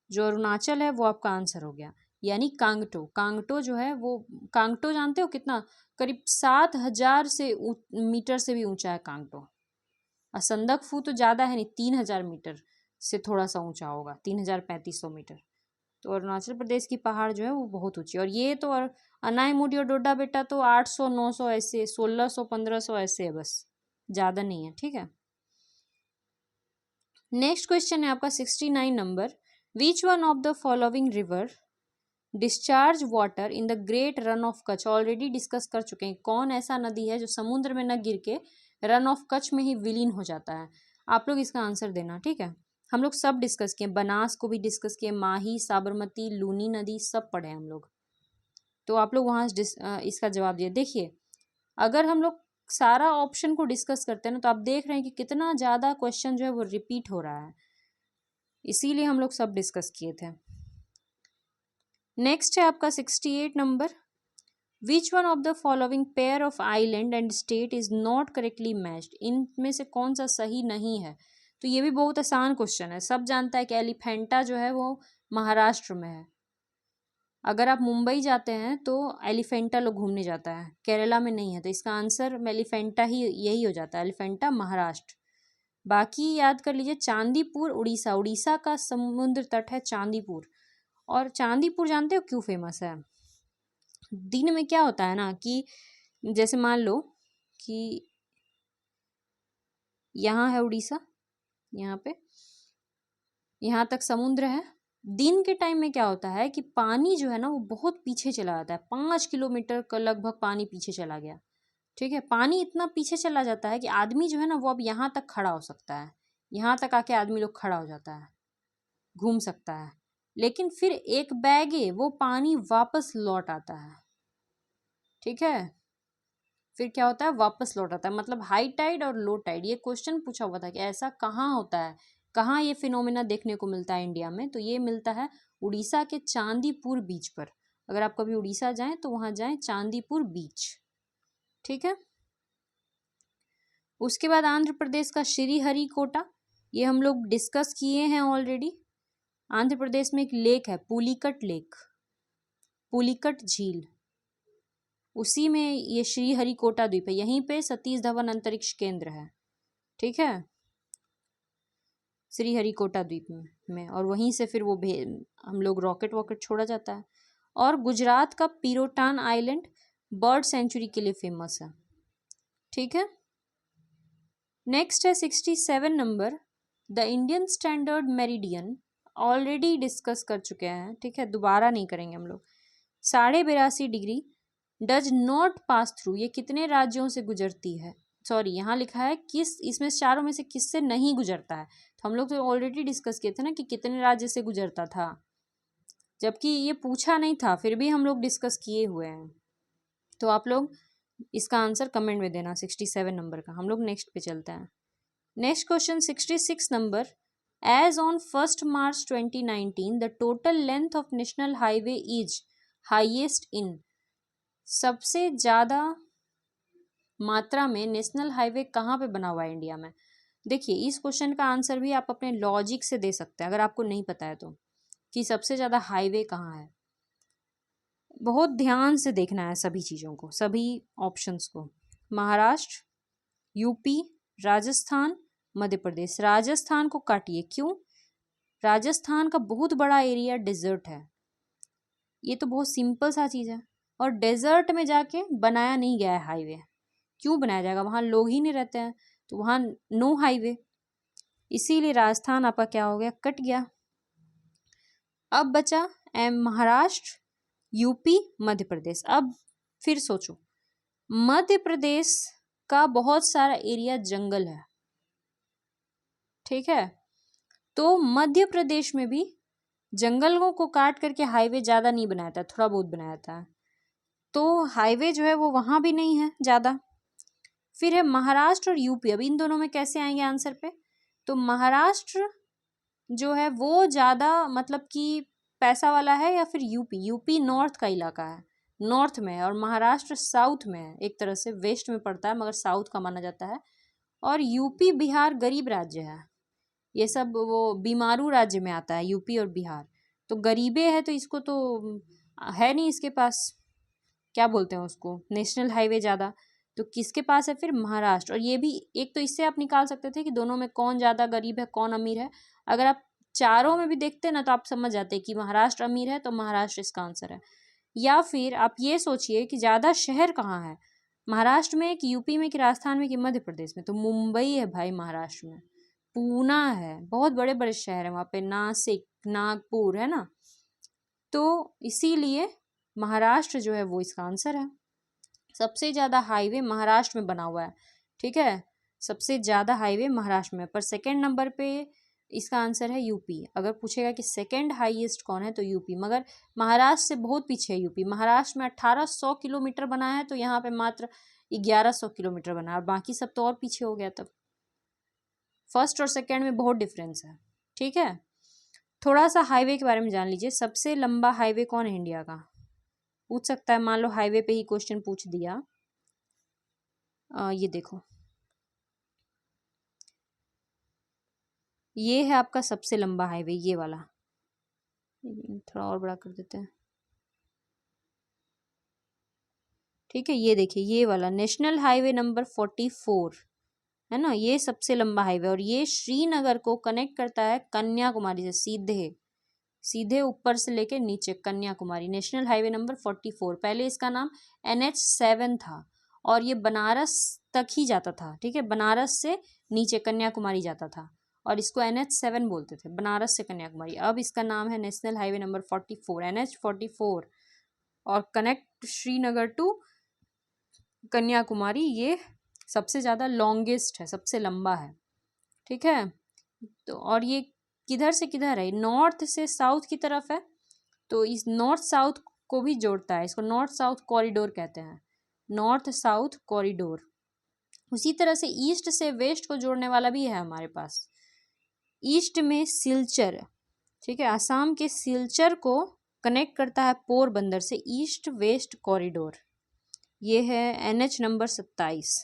A: जो अरुणाचल है वो आपका आंसर हो गया, यानी कांगटो। कांगटो जो है वो, कांगटो जानते हो कितना, करीब 7,000 से मीटर से भी ऊंचा है कांगटो। और संदकफू तो ज़्यादा है नहीं, 3,000 मीटर से थोड़ा सा ऊंचा होगा, 3,3500 मीटर। तो अरुणाचल प्रदेश की पहाड़ जो है वो बहुत ऊंची। और ये तो अनाईमुडी और डोडा बेटा तो 800 900 ऐसे, 1600 1500 ऐसे है, बस ज़्यादा नहीं है। ठीक है, नेक्स्ट क्वेश्चन है आपका 69 number. Which one of the following river discharge water in the great run of Kutch. Already discuss कर चुके हैं, कौन ऐसा नदी है जो समुद्र में न गिर के रन ऑफ कच्छ में ही विलीन हो जाता है। आप लोग इसका आंसर देना, ठीक है। हम लोग सब डिस्कस किए, बनास को भी डिस्कस किए, माही, साबरमती, लूनी नदी सब पढ़े हम लोग। तो आप लोग वहाँ इसका जवाब दिए। देखिए अगर हम लोग सारा ऑप्शन को डिस्कस करते हैं ना, तो आप देख रहे हैं कि कितना ज़्यादा क्वेश्चन जो है वो रिपीट हो रहा है, इसीलिए हम लोग सब डिस्कस किए थे। नेक्स्ट है आपका 68 number. Which one of the following pair of island and state is not correctly matched. इनमें से कौन सा सही नहीं है। तो ये भी बहुत आसान क्वेश्चन है, सब जानता है कि एलिफेंटा जो है वो महाराष्ट्र में है। अगर आप मुंबई जाते हैं तो एलिफेंटा लोग घूमने जाता है, केरला में नहीं है, तो इसका आंसर एलिफेंटा ही यही हो जाता है, एलिफेंटा महाराष्ट्र। बाकी याद कर लीजिए, चांदीपुर उड़ीसा, उड़ीसा का समुद्र तट है चांदीपुर। और चांदीपुर जानते हो क्यों फेमस है, दिन में क्या होता है ना कि जैसे मान लो कि यहाँ है उड़ीसा, यहाँ पे यहाँ तक समुद्र है। दिन के टाइम में क्या होता है कि पानी जो है ना वो बहुत पीछे चला जाता है, 5 किलोमीटर का लगभग पानी पीछे चला गया। ठीक है, पानी इतना पीछे चला जाता है कि आदमी जो है ना वो अब यहाँ तक खड़ा हो सकता है, यहाँ तक आके आदमी लोग खड़ा हो जाता है, घूम सकता है। लेकिन फिर एक बैगे वो पानी वापस लौट आता है। ठीक है, फिर क्या होता है, वापस लौट आता है। मतलब हाई टाइड और लो टाइड, ये क्वेश्चन पूछा हुआ था कि ऐसा कहाँ होता है, कहाँ ये फिनोमेना देखने को मिलता है इंडिया में। तो ये मिलता है उड़ीसा के चांदीपुर बीच पर। अगर आप कभी उड़ीसा जाएं तो वहां जाएं, चांदीपुर बीच। ठीक है, उसके बाद आंध्र प्रदेश का श्रीहरिकोटा, ये हम लोग डिस्कस किए हैं ऑलरेडी। आंध्र प्रदेश में एक लेक है, पुलिकट लेक, पुलिकट झील, उसी में ये श्रीहरिकोटा द्वीप है। यहीं पे सतीश धवन अंतरिक्ष केंद्र है। ठीक है, श्रीहरिकोटा द्वीप में, और वहीं से फिर वो हम लोग रॉकेट वॉकेट छोड़ा जाता है। और गुजरात का पिरोटान आइलैंड बर्ड सेंचुरी के लिए फेमस है। ठीक है, नेक्स्ट है 67 number, the Indian standard meridian, already discuss कर चुके हैं। ठीक है, दोबारा नहीं करेंगे हम लोग। 82.5 degree does not pass through, ये कितने राज्यों से गुजरती है, सॉरी यहाँ लिखा है किस, इसमें चारों में से किससे नहीं गुजरता है। तो हम लोग तो ऑलरेडी डिस्कस किए थे ना कि कितने राज्य से गुजरता था, जबकि ये पूछा नहीं था, फिर भी हम लोग डिस्कस किए हुए हैं। तो आप लोग इसका आंसर कमेंट में देना 67 नंबर का। हम लोग नेक्स्ट पे चलते हैं। Next question 66 number, as on 1 March 2019 the total length of national highway is highest in, सबसे ज्यादा मात्रा में नेशनल हाईवे कहाँ पे बना हुआ है इंडिया में। देखिए इस क्वेश्चन का आंसर भी आप अपने लॉजिक से दे सकते हैं, अगर आपको नहीं पता है तो, कि सबसे ज्यादा हाईवे कहाँ है। बहुत ध्यान से देखना है सभी चीजों को, सभी ऑप्शंस को। महाराष्ट्र, यूपी, राजस्थान, मध्य प्रदेश। राजस्थान को काटिए, क्यों, राजस्थान का बहुत बड़ा एरिया डेजर्ट है। ये तो बहुत सिंपल सा चीज है, और डेजर्ट में जाके बनाया नहीं गया है हाईवे। क्यों बनाया जाएगा, वहां लोग ही नहीं रहते हैं, तो वहां नो हाईवे, इसीलिए राजस्थान आपका क्या हो गया, कट गया। अब बचा महाराष्ट्र, यूपी, मध्य प्रदेश। अब फिर सोचो, मध्य प्रदेश का बहुत सारा एरिया जंगल है। ठीक है, तो मध्य प्रदेश में भी जंगलों को काट करके हाईवे ज्यादा नहीं बनाया था, थोड़ा बहुत बनाया था। तो हाईवे जो है वो वहां भी नहीं है ज्यादा। फिर है महाराष्ट्र और यूपी। अब इन दोनों में कैसे आएंगे आंसर पे, तो महाराष्ट्र जो है वो ज्यादा मतलब कि पैसा वाला है, या फिर यूपी, यूपी नॉर्थ का इलाका है, नॉर्थ में है, और महाराष्ट्र साउथ में है, एक तरह से वेस्ट में पड़ता है मगर साउथ का माना जाता है। और यूपी बिहार गरीब राज्य है, ये सब वो बीमारू राज्य में आता है यूपी और बिहार, तो गरीबे है, तो इसको तो है नहीं इसके पास, क्या बोलते हैं उसको, नेशनल हाईवे ज़्यादा। तो किसके पास है फिर, महाराष्ट्र। और ये भी एक, तो इससे आप निकाल सकते थे कि दोनों में कौन ज़्यादा गरीब है कौन अमीर है। अगर आप चारों में भी देखते ना तो आप समझ जाते कि महाराष्ट्र अमीर है, तो महाराष्ट्र इसका आंसर है। या फिर आप ये सोचिए कि ज़्यादा शहर कहाँ है, महाराष्ट्र में कि यूपी में कि राजस्थान में कि मध्य प्रदेश में, तो मुंबई है भाई महाराष्ट्र में, पूना है, बहुत बड़े बड़े शहर है वहाँ पे, नासिक, नागपुर है ना। तो इसीलिए महाराष्ट्र जो है वो इसका आंसर है। सबसे ज़्यादा हाईवे महाराष्ट्र में बना हुआ है। ठीक है, सबसे ज़्यादा हाईवे महाराष्ट्र में, पर सेकंड नंबर पे इसका आंसर है यूपी। अगर पूछेगा कि सेकंड हाईएस्ट कौन है तो यूपी, मगर महाराष्ट्र से बहुत पीछे है यूपी। महाराष्ट्र में 1800 किलोमीटर बना है, तो यहाँ पे मात्र 1100 किलोमीटर बना है, और बाकी सब तो और पीछे हो गया। तब फर्स्ट और सेकंड में बहुत डिफरेंस है। ठीक है, थोड़ा सा हाईवे के बारे में जान लीजिए। सबसे लंबा हाईवे कौन है इंडिया का, पूछ सकता है, मान लो हाईवे पे ही क्वेश्चन पूछ दिया। ये देखो, ये है आपका सबसे लंबा हाईवे, ये वाला, थोड़ा और बड़ा कर देते हैं। ठीक है, ये देखिए, ये वाला नेशनल हाईवे नंबर 44 है ना, ये सबसे लंबा हाईवे, और ये श्रीनगर को कनेक्ट करता है कन्याकुमारी से, सीधे सीधे ऊपर से लेके नीचे कन्याकुमारी, नेशनल हाईवे नंबर 44। पहले इसका नाम NH7 था और ये बनारस तक ही जाता था, ठीक है, बनारस से नीचे कन्याकुमारी जाता था और इसको NH7 बोलते थे, बनारस से कन्याकुमारी। अब इसका नाम है नेशनल हाईवे नंबर 44, NH44, और कनेक्ट श्रीनगर टू कन्याकुमारी। ये सबसे ज़्यादा लॉन्गेस्ट है, सबसे लंबा है, ठीक है। तो और ये किधर से किधर है, नॉर्थ से साउथ की तरफ है, तो इस नॉर्थ साउथ को भी जोड़ता है, इसको नॉर्थ साउथ कॉरिडोर कहते हैं, नॉर्थ साउथ कॉरिडोर। उसी तरह से ईस्ट से वेस्ट को जोड़ने वाला भी है हमारे पास, ईस्ट में सिलचर, ठीक है, आसाम के सिलचर को कनेक्ट करता है पोरबंदर से, ईस्ट वेस्ट कॉरिडोर। ये है NH नंबर 27,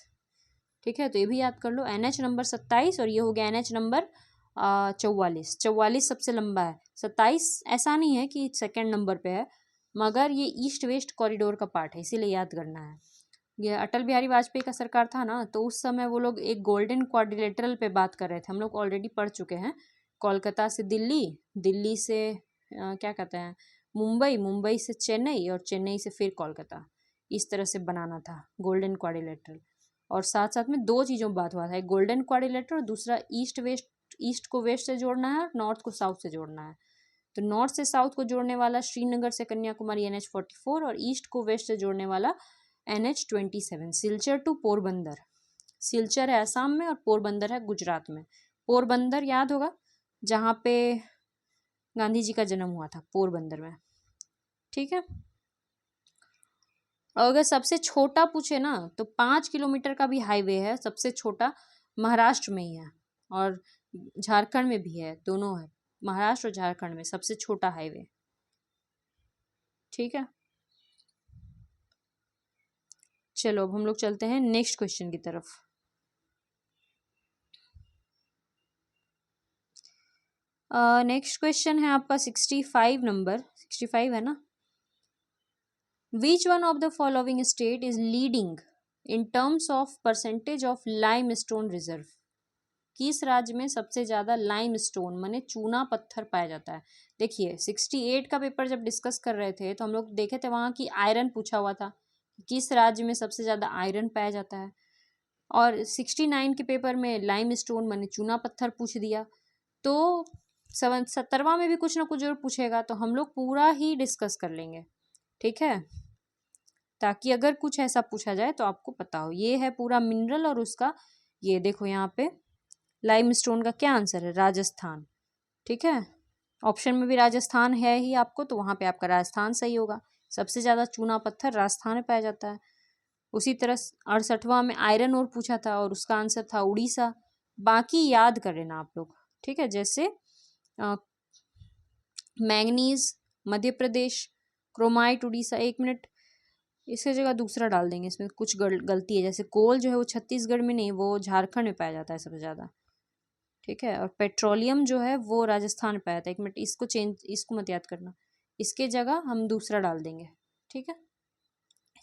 A: ठीक है, तो ये भी याद कर लो, NH नंबर 27 और ये हो गया NH नंबर 44। 44 सबसे लंबा है, 27 ऐसा नहीं है कि सेकंड नंबर पे है, मगर ये ईस्ट वेस्ट कॉरिडोर का पार्ट है, इसीलिए याद करना है। ये अटल बिहारी वाजपेयी का सरकार था ना, तो उस समय वो लोग एक गोल्डन क्वाड्रिलेटरल पे बात कर रहे थे, हम लोग ऑलरेडी पढ़ चुके हैं। कोलकाता से दिल्ली, दिल्ली से क्या कहते हैं मुंबई, मुंबई से चेन्नई और चेन्नई से फिर कोलकाता, इस तरह से बनाना था गोल्डन क्वाड्रिलेटरल। और साथ साथ में दो चीज़ों में बात हुआ था, एक गोल्डन क्वाड्रिलेटरल और दूसरा ईस्ट वेस्ट, ईस्ट को वेस्ट से जोड़ना है और नॉर्थ को साउथ से जोड़ना है। तो नॉर्थ से साउथ को जोड़ने वाला श्रीनगर से कन्याकुमारी NH44 और ईस्ट को वेस्ट से जोड़ने वाला NH27, सिलचर टू पोरबंदर। सिलचर है असम में और पोरबंदर है गुजरात में। पोरबंदर याद होगा, जहाँ पे गांधी जी का जन्म हुआ था, पोरबंदर में, ठीक है। और अगर सबसे छोटा पूछे ना तो 5 किलोमीटर का भी हाईवे है, सबसे छोटा महाराष्ट्र में ही है और झारखंड में भी है, दोनों है, महाराष्ट्र और झारखंड में सबसे छोटा हाईवे, ठीक है। चलो अब हम लोग चलते हैं नेक्स्ट क्वेश्चन की तरफ। नेक्स्ट क्वेश्चन है आपका 65 नंबर, 65 है ना। Which one of the following state is leading in terms of percentage of limestone reserve? किस राज्य में सबसे ज़्यादा लाइमस्टोन माने चूना पत्थर पाया जाता है? देखिए 68 का पेपर जब डिस्कस कर रहे थे तो हम लोग देखे थे वहाँ की आयरन पूछा हुआ था, किस राज्य में सबसे ज़्यादा आयरन पाया जाता है, और 69 के पेपर में लाइमस्टोन माने चूना पत्थर पूछ दिया। तो 70वां में भी कुछ ना कुछ जरूर पूछेगा, तो हम लोग पूरा ही डिस्कस कर लेंगे, ठीक है, ताकि अगर कुछ ऐसा पूछा जाए तो आपको पता हो। ये है पूरा मिनरल और उसका, ये देखो यहाँ पे लाइमस्टोन का क्या आंसर है, राजस्थान, ठीक है। ऑप्शन में भी राजस्थान है ही आपको, तो वहाँ पे आपका राजस्थान सही होगा, सबसे ज़्यादा चूना पत्थर राजस्थान में पाया जाता है। उसी तरह 68वां में आयरन और पूछा था और उसका आंसर था उड़ीसा। बाकी याद कर लेना आप लोग, ठीक है, जैसे manganese Madhya Pradesh, chromite Orissa. 1 minute, इसकी जगह दूसरा डाल देंगे, इसमें कुछ गलती है, जैसे कोल जो है वो छत्तीसगढ़ में नहीं, वो झारखंड में पाया जाता है सबसे ज़्यादा, ठीक है, और पेट्रोलियम जो है वो राजस्थान में पाया जाता है। 1 मिनट, इसको चेंज, इसको मत याद करना, इसके जगह हम दूसरा डाल देंगे, ठीक है।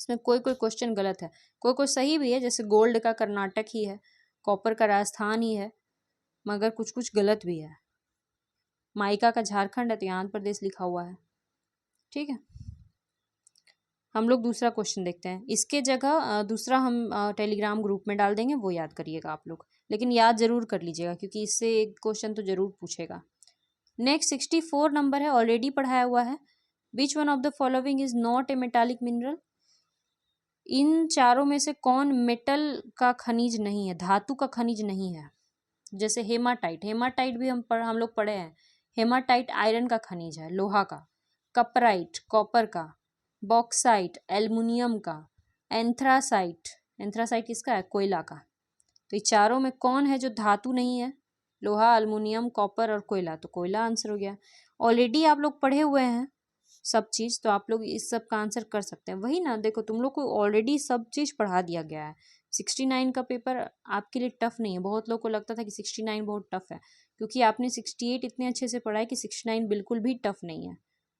A: इसमें कोई कोई क्वेश्चन गलत है, कोई कोई सही भी है, जैसे गोल्ड का कर्नाटक ही है, कॉपर का राजस्थान ही है, मगर कुछ कुछ गलत भी है। माइका का झारखंड है तो आंध्र प्रदेश लिखा हुआ है, ठीक है। हम लोग दूसरा क्वेश्चन देखते हैं, इसके जगह दूसरा हम टेलीग्राम ग्रुप में डाल देंगे, वो याद करिएगा आप लोग, लेकिन याद जरूर कर लीजिएगा क्योंकि इससे एक क्वेश्चन तो जरूर पूछेगा। नेक्स्ट 64 नंबर है, ऑलरेडी पढ़ाया हुआ है। Which one of the following is not a metallic mineral? इन चारों में से कौन मेटल का खनिज नहीं है, धातु का खनिज नहीं है? जैसे हेमाटाइट, हेमाटाइट भी हम लोग पढ़े हैं, हेमाटाइट आयरन का खनिज है, लोहा का। कपराइट कॉपर का, बॉक्साइट एल्युमिनियम का, एंथ्रासाइट, एंथ्रासाइट किसका है, कोयला का। तो ये चारों में कौन है जो धातु नहीं है? लोहा, एल्युमिनियम, कॉपर और कोयला, तो कोयला आंसर हो गया। ऑलरेडी आप लोग पढ़े हुए हैं सब चीज़, तो आप लोग इस सब का आंसर कर सकते हैं। वही ना, देखो तुम लोग को ऑलरेडी सब चीज़ पढ़ा दिया गया है। 69 का पेपर आपके लिए टफ नहीं है, बहुत लोग को लगता था कि 69 बहुत टफ है, क्योंकि आपने 68 इतने अच्छे से पढ़ा है कि 69 बिल्कुल भी टफ नहीं है,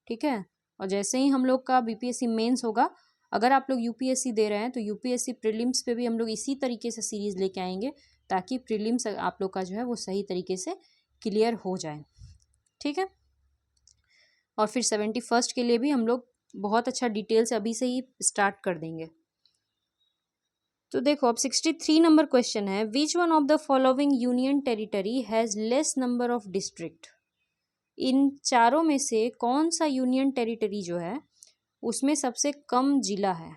A: ठीक है। और जैसे ही हम लोग का बीपीएससी मेंस होगा, अगर आप लोग यूपीएससी दे रहे हैं तो यूपीएससी प्रीलिम्स पे भी हम लोग इसी तरीके से सीरीज लेके आएंगे, ताकि प्रीलिम्स आप लोग का जो है वो सही तरीके से क्लियर हो जाए, ठीक है। और फिर 71st के लिए भी हम लोग बहुत अच्छा डिटेल से अभी से ही स्टार्ट कर देंगे। तो देखो अब 63 नंबर क्वेश्चन है, which one of the following union territory has less number of district. इन चारों में से कौन सा यूनियन टेरिटरी जो है उसमें सबसे कम जिला है,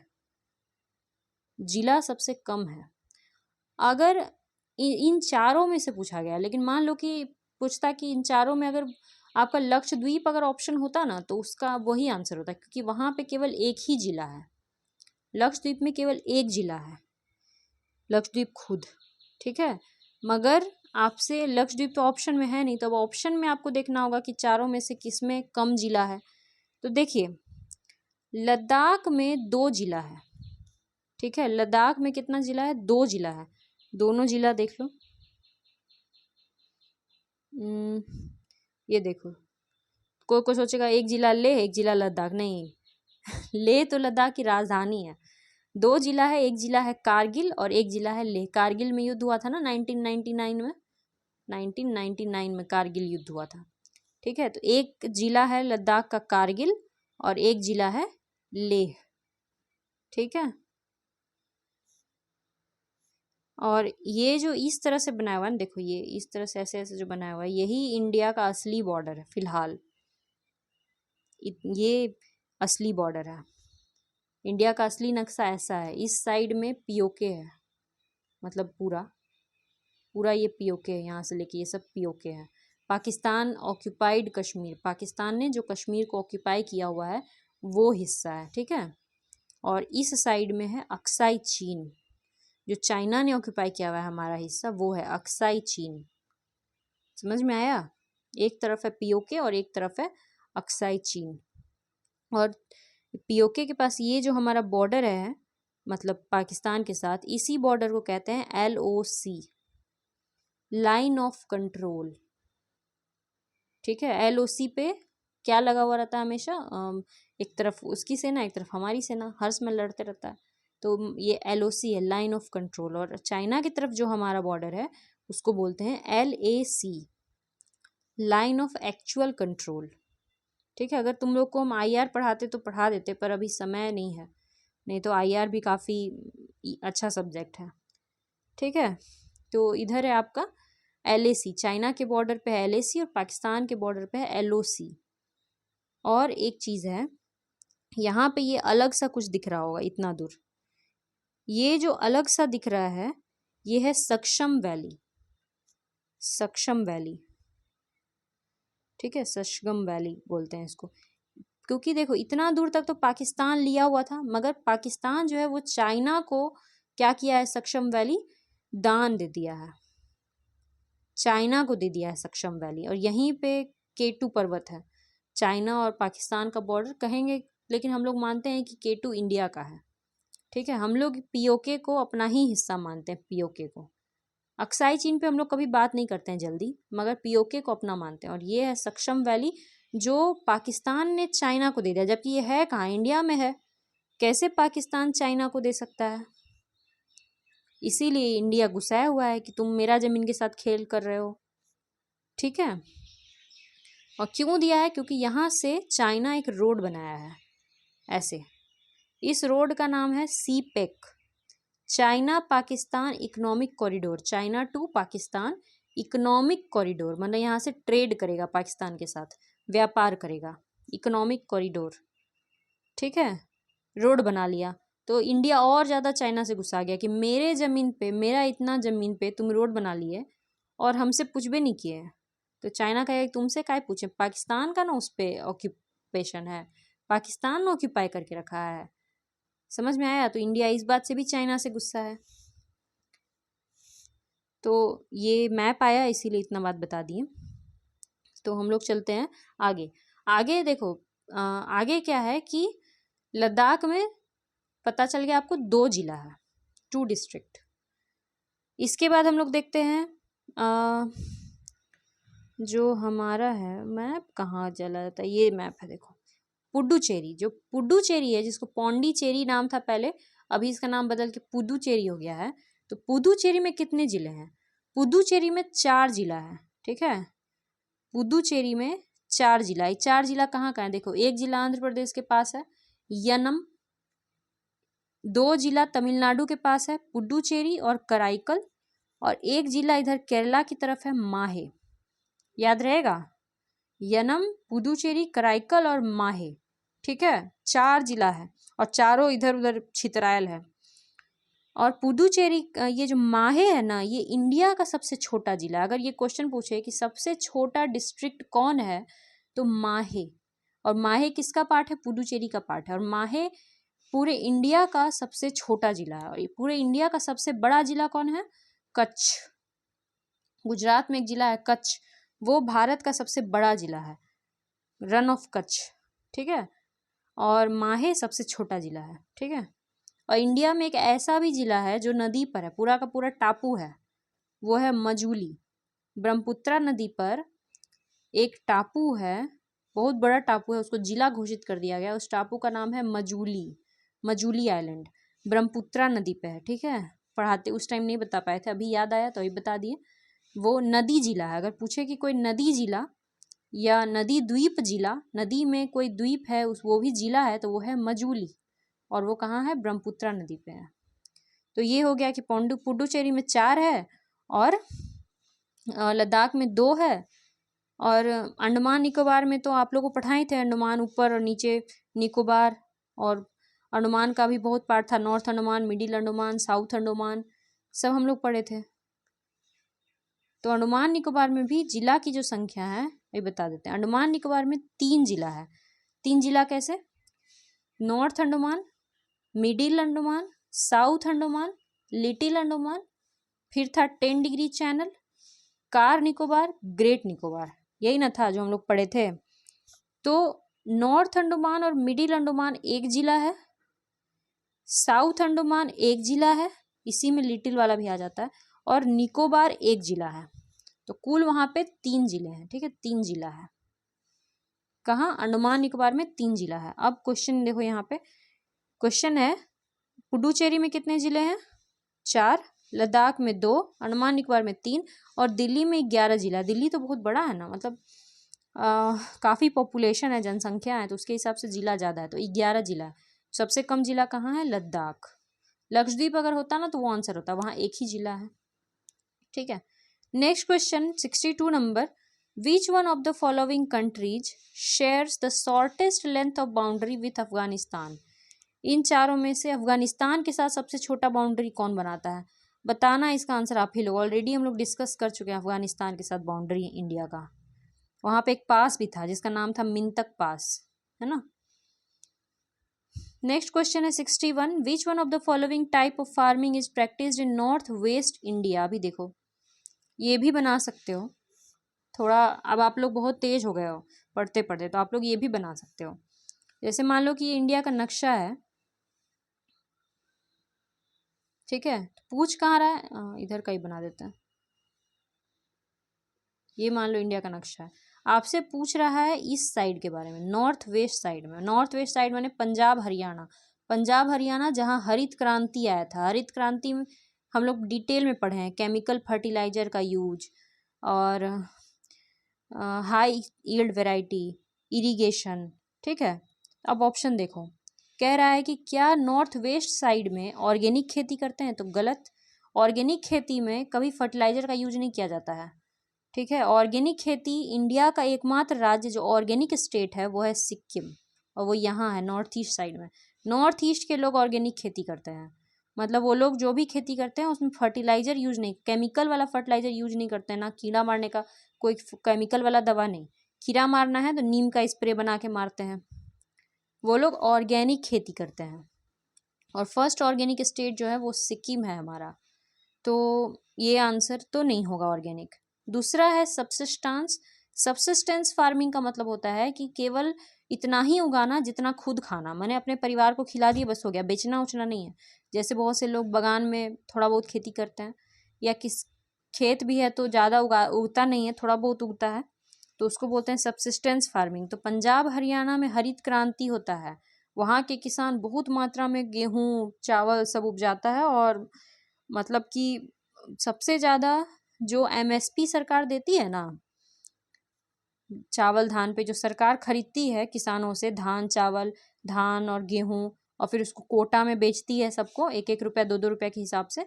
A: जिला सबसे कम है। अगर इन चारों में से पूछा गया, लेकिन मान लो कि पूछता कि इन चारों में अगर आपका लक्षद्वीप अगर ऑप्शन होता ना तो उसका वही आंसर होता, क्योंकि वहां पे केवल एक ही जिला है, लक्षद्वीप में केवल एक जिला है, लक्षद्वीप खुद, ठीक है। मगर आपसे लक्षद्वीप तो ऑप्शन में है नहीं, तो अब ऑप्शन में आपको देखना होगा कि चारों में से किस में कम जिला है। तो देखिए लद्दाख में 2 जिला है, ठीक है, लद्दाख में कितना जिला है, 2 जिला है। दोनों जिला देख लो, ये देखो, कोई सोचेगा एक जिला ले एक जिला लद्दाख, नहीं ले तो लद्दाख की राजधानी है। 2 जिला है, एक जिला है कारगिल और एक जिला है लेह। कारगिल में युद्ध हुआ था ना 1999 में, 1999 में कारगिल युद्ध हुआ था, ठीक है। तो एक जिला है लद्दाख का कारगिल और एक जिला है लेह, ठीक है। और ये जो इस तरह से बनाया हुआ है, देखो ये इस तरह से ऐसे ऐसे जो बनाया हुआ है, यही इंडिया का असली बॉर्डर है फिलहाल, ये असली बॉर्डर है। इंडिया का असली नक्शा ऐसा है, इस साइड में पीओके है, मतलब पूरा पूरा ये पीओके है, यहाँ से लेके ये सब पीओके है। पाकिस्तान ऑक्यूपाइड कश्मीर, पाकिस्तान ने जो कश्मीर को ऑक्यूपाई किया हुआ है वो हिस्सा है, ठीक है। और इस साइड में है अक्साई चीन, जो चाइना ने ऑक्यूपाई किया हुआ है हमारा हिस्सा, वो है अक्साई चीन। समझ में आया, एक तरफ है पीओके और एक तरफ है अक्साई चीन। और पीओके के पास ये जो हमारा बॉर्डर है मतलब पाकिस्तान के साथ, इसी बॉर्डर को कहते हैं LOC, लाइन ऑफ कंट्रोल, ठीक है। LOC पे क्या लगा हुआ रहता है हमेशा, एक तरफ उसकी सेना एक तरफ हमारी सेना, हर समय लड़ते रहता है, तो ये LOC है, लाइन ऑफ कंट्रोल। और चाइना की तरफ जो हमारा बॉर्डर है उसको बोलते हैं LAC, line of actual control, ठीक है। अगर तुम लोग को हम IR पढ़ाते तो पढ़ा देते, पर अभी समय नहीं है, नहीं तो IR भी काफ़ी अच्छा सब्जेक्ट है, ठीक है। तो इधर है आपका LAC, चाइना के बॉर्डर पे है LAC और पाकिस्तान के बॉर्डर पे है LOC। और एक चीज़ है, यहाँ पे ये अलग सा कुछ दिख रहा होगा इतना दूर, ये जो अलग सा दिख रहा है ये है सक्षम वैली, सक्षम वैली, ठीक है, सक्षम वैली बोलते हैं इसको। क्योंकि देखो इतना दूर तक तो पाकिस्तान लिया हुआ था, मगर पाकिस्तान जो है वो चाइना को क्या किया है, सक्षम वैली दान दे दिया है, चाइना को दे दिया है सक्षम वैली। और यहीं पे K2 पर्वत है, चाइना और पाकिस्तान का बॉर्डर कहेंगे, लेकिन हम लोग मानते हैं कि K2 इंडिया का है, ठीक है। हम लोग पीओके को अपना ही हिस्सा मानते हैं, पीओके को। अक्साई चीन पे हम लोग कभी बात नहीं करते हैं जल्दी, मगर पीओके को अपना मानते हैं। और ये है सक्षम वैली जो पाकिस्तान ने चाइना को दे दिया, जबकि ये है कहाँ, इंडिया में है। कैसे पाकिस्तान चाइना को दे सकता है, इसीलिए इंडिया गुस्साया हुआ है कि तुम मेरा जमीन के साथ खेल कर रहे हो, ठीक है। और क्यों दिया है, क्योंकि यहाँ से चाइना एक रोड बनाया है ऐसे, इस रोड का नाम है CPEC, China Pakistan economic corridor, China to Pakistan economic corridor, मतलब यहाँ से ट्रेड करेगा पाकिस्तान के साथ, व्यापार करेगा, इकोनॉमिक कॉरिडोर, ठीक है। रोड बना लिया तो इंडिया और ज़्यादा चाइना से गुस्सा गया कि मेरे ज़मीन पे, मेरा इतना ज़मीन पे तुम रोड बना लिए और हमसे पूछ भी नहीं किए। तो चाइना कहेगा तुमसे काहे पूछे, पाकिस्तान का ना उस पर ऑक्यूपेशन है, पाकिस्तान ने ऑक्यूपाई करके रखा है। समझ में आया, तो इंडिया इस बात से भी चाइना से गुस्सा है। तो ये मैप आया इसीलिए इतना बात बता दिए। तो हम लोग चलते हैं आगे। आगे देखो आगे क्या है कि लद्दाख में पता चल गया आपको 2 जिला है, 2 डिस्ट्रिक्ट। इसके बाद हम लोग देखते हैं जो हमारा है मैप कहाँ चला जाता है, ये मैप है देखो, पुडुचेरी, जो पुडुचेरी है जिसको पौंडीचेरी नाम था पहले, अभी इसका नाम बदल के पुडुचेरी हो गया है। तो पुडुचेरी में कितने जिले हैं, पुडुचेरी में 4 जिला है, ठीक है। पुडुचेरी में 4 जिला, ये 4 जिला कहाँ का है देखो, एक जिला आंध्र प्रदेश के पास है यनम, 2 जिला तमिलनाडु के पास है पुडुचेरी और कराईकल, और एक जिला इधर केरला की तरफ है माहे। याद रहेगा, यनम, पुडुचेरी, कराईकल और माहे, ठीक है, 4 जिला है और चारों इधर उधर छितरायल है। और पुडुचेरी, ये जो माहे है ना, ये इंडिया का सबसे छोटा जिला है। अगर ये क्वेश्चन पूछे कि सबसे छोटा डिस्ट्रिक्ट कौन है तो माहे, और माहे किसका पार्ट है, पुडुचेरी का पार्ट है। और माहे पूरे इंडिया का सबसे छोटा जिला है। और ये पूरे इंडिया का सबसे बड़ा जिला कौन है, कच्छ। गुजरात में एक जिला है कच्छ, वो भारत का सबसे बड़ा जिला है, रन ऑफ कच्छ, ठीक है। और माहे सबसे छोटा जिला है, ठीक है। और इंडिया में एक ऐसा भी जिला है जो नदी पर है, पूरा का पूरा टापू है, वो है मजूली। ब्रह्मपुत्रा नदी पर एक टापू है, बहुत बड़ा टापू है, उसको जिला घोषित कर दिया गया। उस टापू का नाम है मजूली, मजूली आइलैंड, ब्रह्मपुत्रा नदी पे है, ठीक है। पढ़ाते उस टाइम नहीं बता पाए थे, अभी याद आया तो अभी बता दिए। वो नदी जिला है। अगर पूछे कि कोई नदी जिला या नदी द्वीप जिला, नदी में कोई द्वीप है उस वो भी जिला है, तो वो है मजूली, और वो कहाँ है, ब्रह्मपुत्रा नदी पे है। तो ये हो गया कि पुडुचेरी में 4 है, और लद्दाख में 2 है, और अंडमान निकोबार में तो आप लोगों को पढ़ाए थे, अंडमान ऊपर और नीचे निकोबार, और अंडमान का भी बहुत पार्ट था, north Andaman, middle Andaman, south Andaman, सब हम लोग पढ़े थे। तो अंडमान निकोबार में भी जिला की जो संख्या है ये बता देते हैं। अंडमान निकोबार में 3 जिला है। 3 जिला कैसे, north Andaman, middle Andaman, south Andaman, little Andaman, फिर था 10 degree channel, car Nicobar, great Nicobar, यही ना था जो हम लोग पढ़े थे। तो नॉर्थ अंडमान और मिडिल अंडमान एक जिला है, साउथ अंडमान एक जिला है, इसी में लिटिल वाला भी आ जाता है, और निकोबार एक जिला है। तो कुल वहां पे 3 जिले हैं, ठीक है, 3 जिला है। कहाँ, अंडमान निकोबार में 3 जिला है। अब क्वेश्चन देखो, यहाँ पे क्वेश्चन है पुडुचेरी में कितने जिले हैं, 4, लद्दाख में 2, अंडमान निकोबार में 3, और दिल्ली में 11 जिला। दिल्ली तो बहुत बड़ा है ना, मतलब काफ़ी पॉपुलेशन है, जनसंख्या है, तो उसके हिसाब से जिला ज़्यादा है, तो 11 जिला है। सबसे कम जिला कहाँ है, लद्दाख। लक्षद्वीप अगर होता ना तो वो आंसर होता, वहाँ एक ही जिला है, ठीक है। Next question 62 number, which one of the following countries shares the shortest length of boundary with Afghanistan. इन चारों में से अफगानिस्तान के साथ सबसे छोटा बाउंड्री कौन बनाता है, बताना। इसका आंसर आप ही लोग, ऑलरेडी हम लोग डिस्कस कर चुके हैं अफगानिस्तान के साथ बाउंड्री इंडिया का। वहाँ पे एक पास भी था जिसका नाम था मिंतक पास, है ना। नेक्स्ट क्वेश्चन है 61, विच one of the following type of farming is practised in north west India. अभी देखो, ये भी बना सकते हो थोड़ा, अब आप लोग बहुत तेज हो गए हो पढ़ते पढ़ते, तो आप लोग ये भी बना सकते हो। जैसे मान लो कि ये इंडिया का नक्शा है, ठीक है, तो पूछ कहाँ रहा है, इधर का ही बना देते हैं। ये मान लो इंडिया का नक्शा है, आपसे पूछ रहा है इस साइड के बारे में, नॉर्थ वेस्ट साइड में। नॉर्थ वेस्ट साइड माने पंजाब हरियाणा, पंजाब हरियाणा जहाँ हरित क्रांति आया था। हरित क्रांति में हम लोग डिटेल में पढ़े हैं, केमिकल फर्टिलाइजर का यूज, और हाई यील्ड वेराइटी, इरिगेशन, ठीक है। अब ऑप्शन देखो, कह रहा है कि क्या नॉर्थ वेस्ट साइड में ऑर्गेनिक खेती करते हैं, तो गलत। ऑर्गेनिक खेती में कभी फर्टिलाइजर का यूज नहीं किया जाता है, ठीक है। ऑर्गेनिक खेती, इंडिया का एकमात्र राज्य जो ऑर्गेनिक स्टेट है वो है सिक्किम, और वो यहाँ है नॉर्थ ईस्ट साइड में। नॉर्थ ईस्ट के लोग ऑर्गेनिक खेती करते हैं, मतलब वो लोग जो भी खेती करते हैं उसमें फर्टिलाइजर यूज नहीं, केमिकल वाला फर्टिलाइजर यूज नहीं करते हैं, ना कीड़ा मारने का कोई केमिकल वाला दवा नहीं। कीड़ा मारना है तो नीम का स्प्रे बना के मारते हैं। वो लोग ऑर्गेनिक खेती करते हैं, और फर्स्ट ऑर्गेनिक स्टेट जो है वो सिक्किम है हमारा। तो ये आंसर तो नहीं होगा ऑर्गेनिक। दूसरा है सब्सिस्टेंस। सब्सिस्टेंस फार्मिंग का मतलब होता है कि केवल इतना ही उगाना जितना खुद खाना, मैंने अपने परिवार को खिला दिया बस हो गया, बेचना उचना नहीं है। जैसे बहुत से लोग बागान में थोड़ा बहुत खेती करते हैं, या किस खेत भी है तो ज़्यादा उगता नहीं है, थोड़ा बहुत उगता है, तो उसको बोलते हैं सब्सिस्टेंस फार्मिंग। तो पंजाब हरियाणा में हरित क्रांति होता है, वहाँ के किसान बहुत मात्रा में गेहूँ चावल सब उपजाता है, और मतलब कि सबसे ज़्यादा जो एमएसपी सरकार देती है ना, चावल धान पे जो सरकार खरीदती है किसानों से, धान चावल, धान और गेहूं, और फिर उसको कोटा में बेचती है सबको 1-1 रुपया 2-2 रुपया के हिसाब से,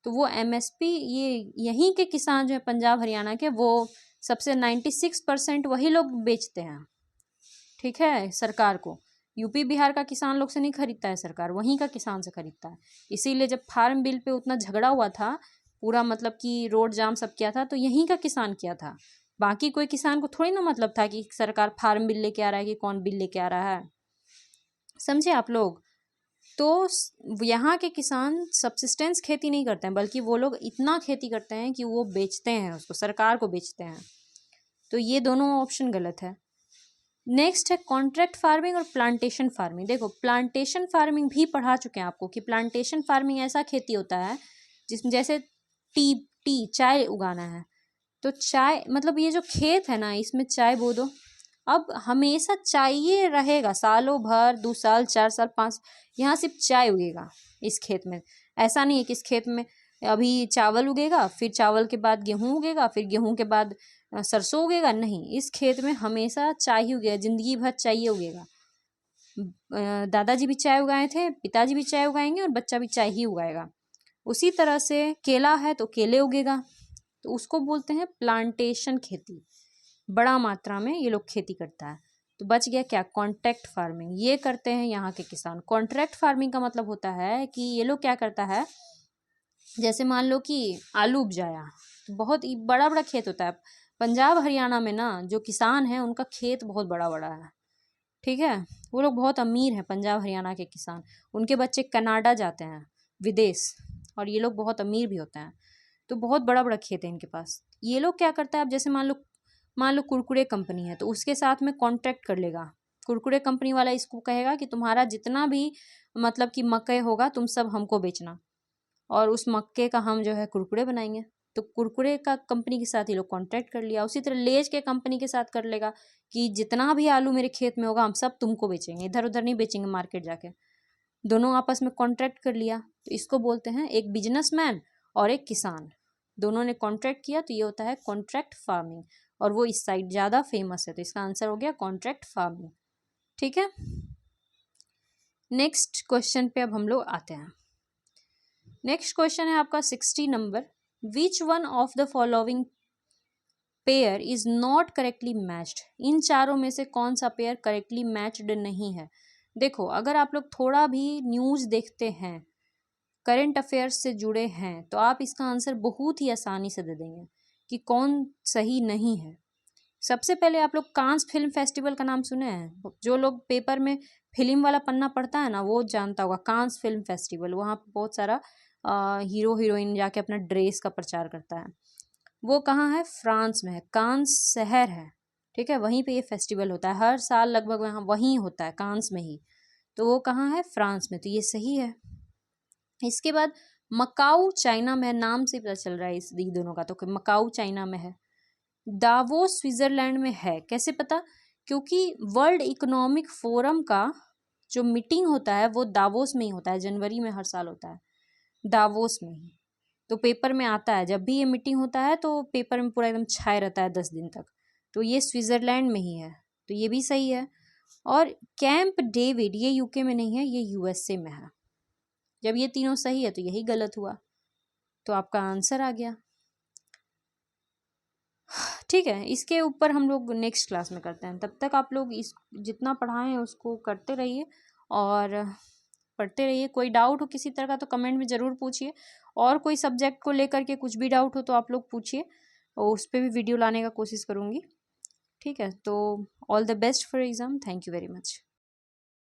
A: तो वो एमएसपी ये यहीं के किसान जो है पंजाब हरियाणा के, वो सबसे 96% वही लोग बेचते हैं, ठीक है, सरकार को। यूपी बिहार का किसान लोग से नहीं खरीदता है सरकार, वहीं का किसान से खरीदता है। इसीलिए जब फार्म बिल पे उतना झगड़ा हुआ था, पूरा मतलब कि रोड जाम सब किया था, तो यहीं का किसान किया था। बाकी कोई किसान को थोड़ी ना मतलब था कि सरकार फार्म बिल लेके आ रहा है कि कौन बिल लेके आ रहा है, समझे आप लोग। तो यहाँ के किसान सब्सिस्टेंस खेती नहीं करते हैं, बल्कि वो लोग इतना खेती करते हैं कि वो बेचते हैं, उसको सरकार को बेचते हैं। तो ये दोनों ऑप्शन गलत है। नेक्स्ट है कॉन्ट्रैक्ट फार्मिंग और प्लांटेशन फार्मिंग। देखो प्लांटेशन फार्मिंग भी पढ़ा चुके हैं आपको कि प्लांटेशन फार्मिंग ऐसा खेती होता है जिसमें जैसे टी चाय उगाना है, तो चाय मतलब ये जो खेत है ना, इसमें चाय बो दो, अब हमेशा चाहिए रहेगा, सालों भर 2 साल 4 साल 5, यहाँ सिर्फ चाय उगेगा इस खेत में। ऐसा नहीं है कि इस खेत में अभी चावल उगेगा, फिर चावल के बाद गेहूं उगेगा, फिर गेहूं के बाद सरसों उगेगा, नहीं, इस खेत में हमेशा चाय ही उगेगा, जिंदगी भर चाहिए उगेगा। दादाजी भी चाय उगाए थे, पिताजी भी चाय उगाएंगे और बच्चा भी चाय ही उगाएगा। उसी तरह से केला है तो केले उगेगा, तो उसको बोलते हैं प्लांटेशन खेती, बड़ा मात्रा में ये लोग खेती करता है। तो बच गया क्या, कॉन्ट्रैक्ट फार्मिंग, ये करते हैं यहाँ के किसान। कॉन्ट्रैक्ट फार्मिंग का मतलब होता है कि ये लोग क्या करता है, जैसे मान लो कि आलू उपजाया, तो बहुत बड़ा बड़ा खेत होता है। पंजाब हरियाणा में ना जो किसान है उनका खेत बहुत बड़ा बड़ा है, ठीक है, वो लोग बहुत अमीर हैं पंजाब हरियाणा के किसान। उनके बच्चे कनाडा जाते हैं, विदेश, और ये लोग बहुत अमीर भी होते हैं, तो बहुत बड़ा बड़ा खेत है इनके पास। ये लोग क्या करता है, अब जैसे मान लो कुरकुरे कंपनी है, तो उसके साथ में कॉन्ट्रैक्ट कर लेगा। कुरकुरे कंपनी वाला इसको कहेगा कि तुम्हारा जितना भी मतलब कि मकई होगा तुम सब हमको बेचना, और उस मक्के का हम जो है कुरकुरे बनाएंगे। तो कुरकुरे का कंपनी के साथ ये लोग कॉन्ट्रैक्ट कर लिया। उसी तरह लेज के कंपनी के साथ कर लेगा कि जितना भी आलू मेरे खेत में होगा हम सब तुमको बेचेंगे, इधर उधर नहीं बेचेंगे मार्केट जाके। दोनों आपस में कॉन्ट्रैक्ट कर लिया, तो इसको बोलते हैं, एक बिजनेसमैन और एक किसान, दोनों ने कॉन्ट्रैक्ट किया, तो ये होता है कॉन्ट्रैक्ट फार्मिंग, और वो इस साइड ज़्यादा फेमस है, तो इसका आंसर हो गया कॉन्ट्रैक्ट फार्मिंग, ठीक है। नेक्स्ट क्वेश्चन पे अब हम लोग आते हैं। नेक्स्ट क्वेश्चन है आपका 60 number, which one of the following pair is not correctly matched. इन चारों में से कौन सा पेयर करेक्टली मैच्ड नहीं है। देखो अगर आप लोग थोड़ा भी न्यूज़ देखते हैं, करंट अफेयर्स से जुड़े हैं, तो आप इसका आंसर बहुत ही आसानी से दे देंगे कि कौन सही नहीं है। सबसे पहले आप लोग कांस फिल्म फेस्टिवल का नाम सुने हैं, जो लोग पेपर में फिल्म वाला पन्ना पढ़ता है ना वो जानता होगा, कांस फिल्म फेस्टिवल, वहाँ पे बहुत सारा हीरो हीरोइन जाके अपना ड्रेस का प्रचार करता है। वो कहाँ है, फ्रांस में है, कांस शहर है, ठीक है, वहीं पे ये फेस्टिवल होता है, हर साल लगभग वहाँ वहीं होता है, कांस में ही। तो वो कहाँ है, फ्रांस में, तो ये सही है। इसके बाद मकाऊ चाइना में है, नाम से पता चल रहा है इस दोनों का, तो मकाऊ चाइना में है। दावोस स्विट्जरलैंड में है, कैसे पता, क्योंकि वर्ल्ड इकोनॉमिक फोरम का जो मीटिंग होता है वो दावोस में ही होता है, जनवरी में हर साल होता है, दावोस में ही। तो पेपर में आता है, जब भी ये मीटिंग होता है तो पेपर में पूरा एकदम छाए रहता है 10 दिन तक। तो ये स्विट्जरलैंड में ही है, तो ये भी सही है। और कैंप डेविड ये यूके में नहीं है, ये यूएसए में है। जब ये तीनों सही है तो यही गलत हुआ, तो आपका आंसर आ गया, ठीक है। इसके ऊपर हम लोग नेक्स्ट क्लास में करते हैं। तब तक आप लोग इस जितना पढ़ाएं उसको करते रहिए और पढ़ते रहिए। कोई डाउट हो किसी तरह का तो कमेंट में ज़रूर पूछिए, और कोई सब्जेक्ट को लेकर के कुछ भी डाउट हो तो आप लोग पूछिए, और उस पर भी वीडियो लाने का कोशिश करूँगी, ठीक है। तो all the best for exam, thank you very much.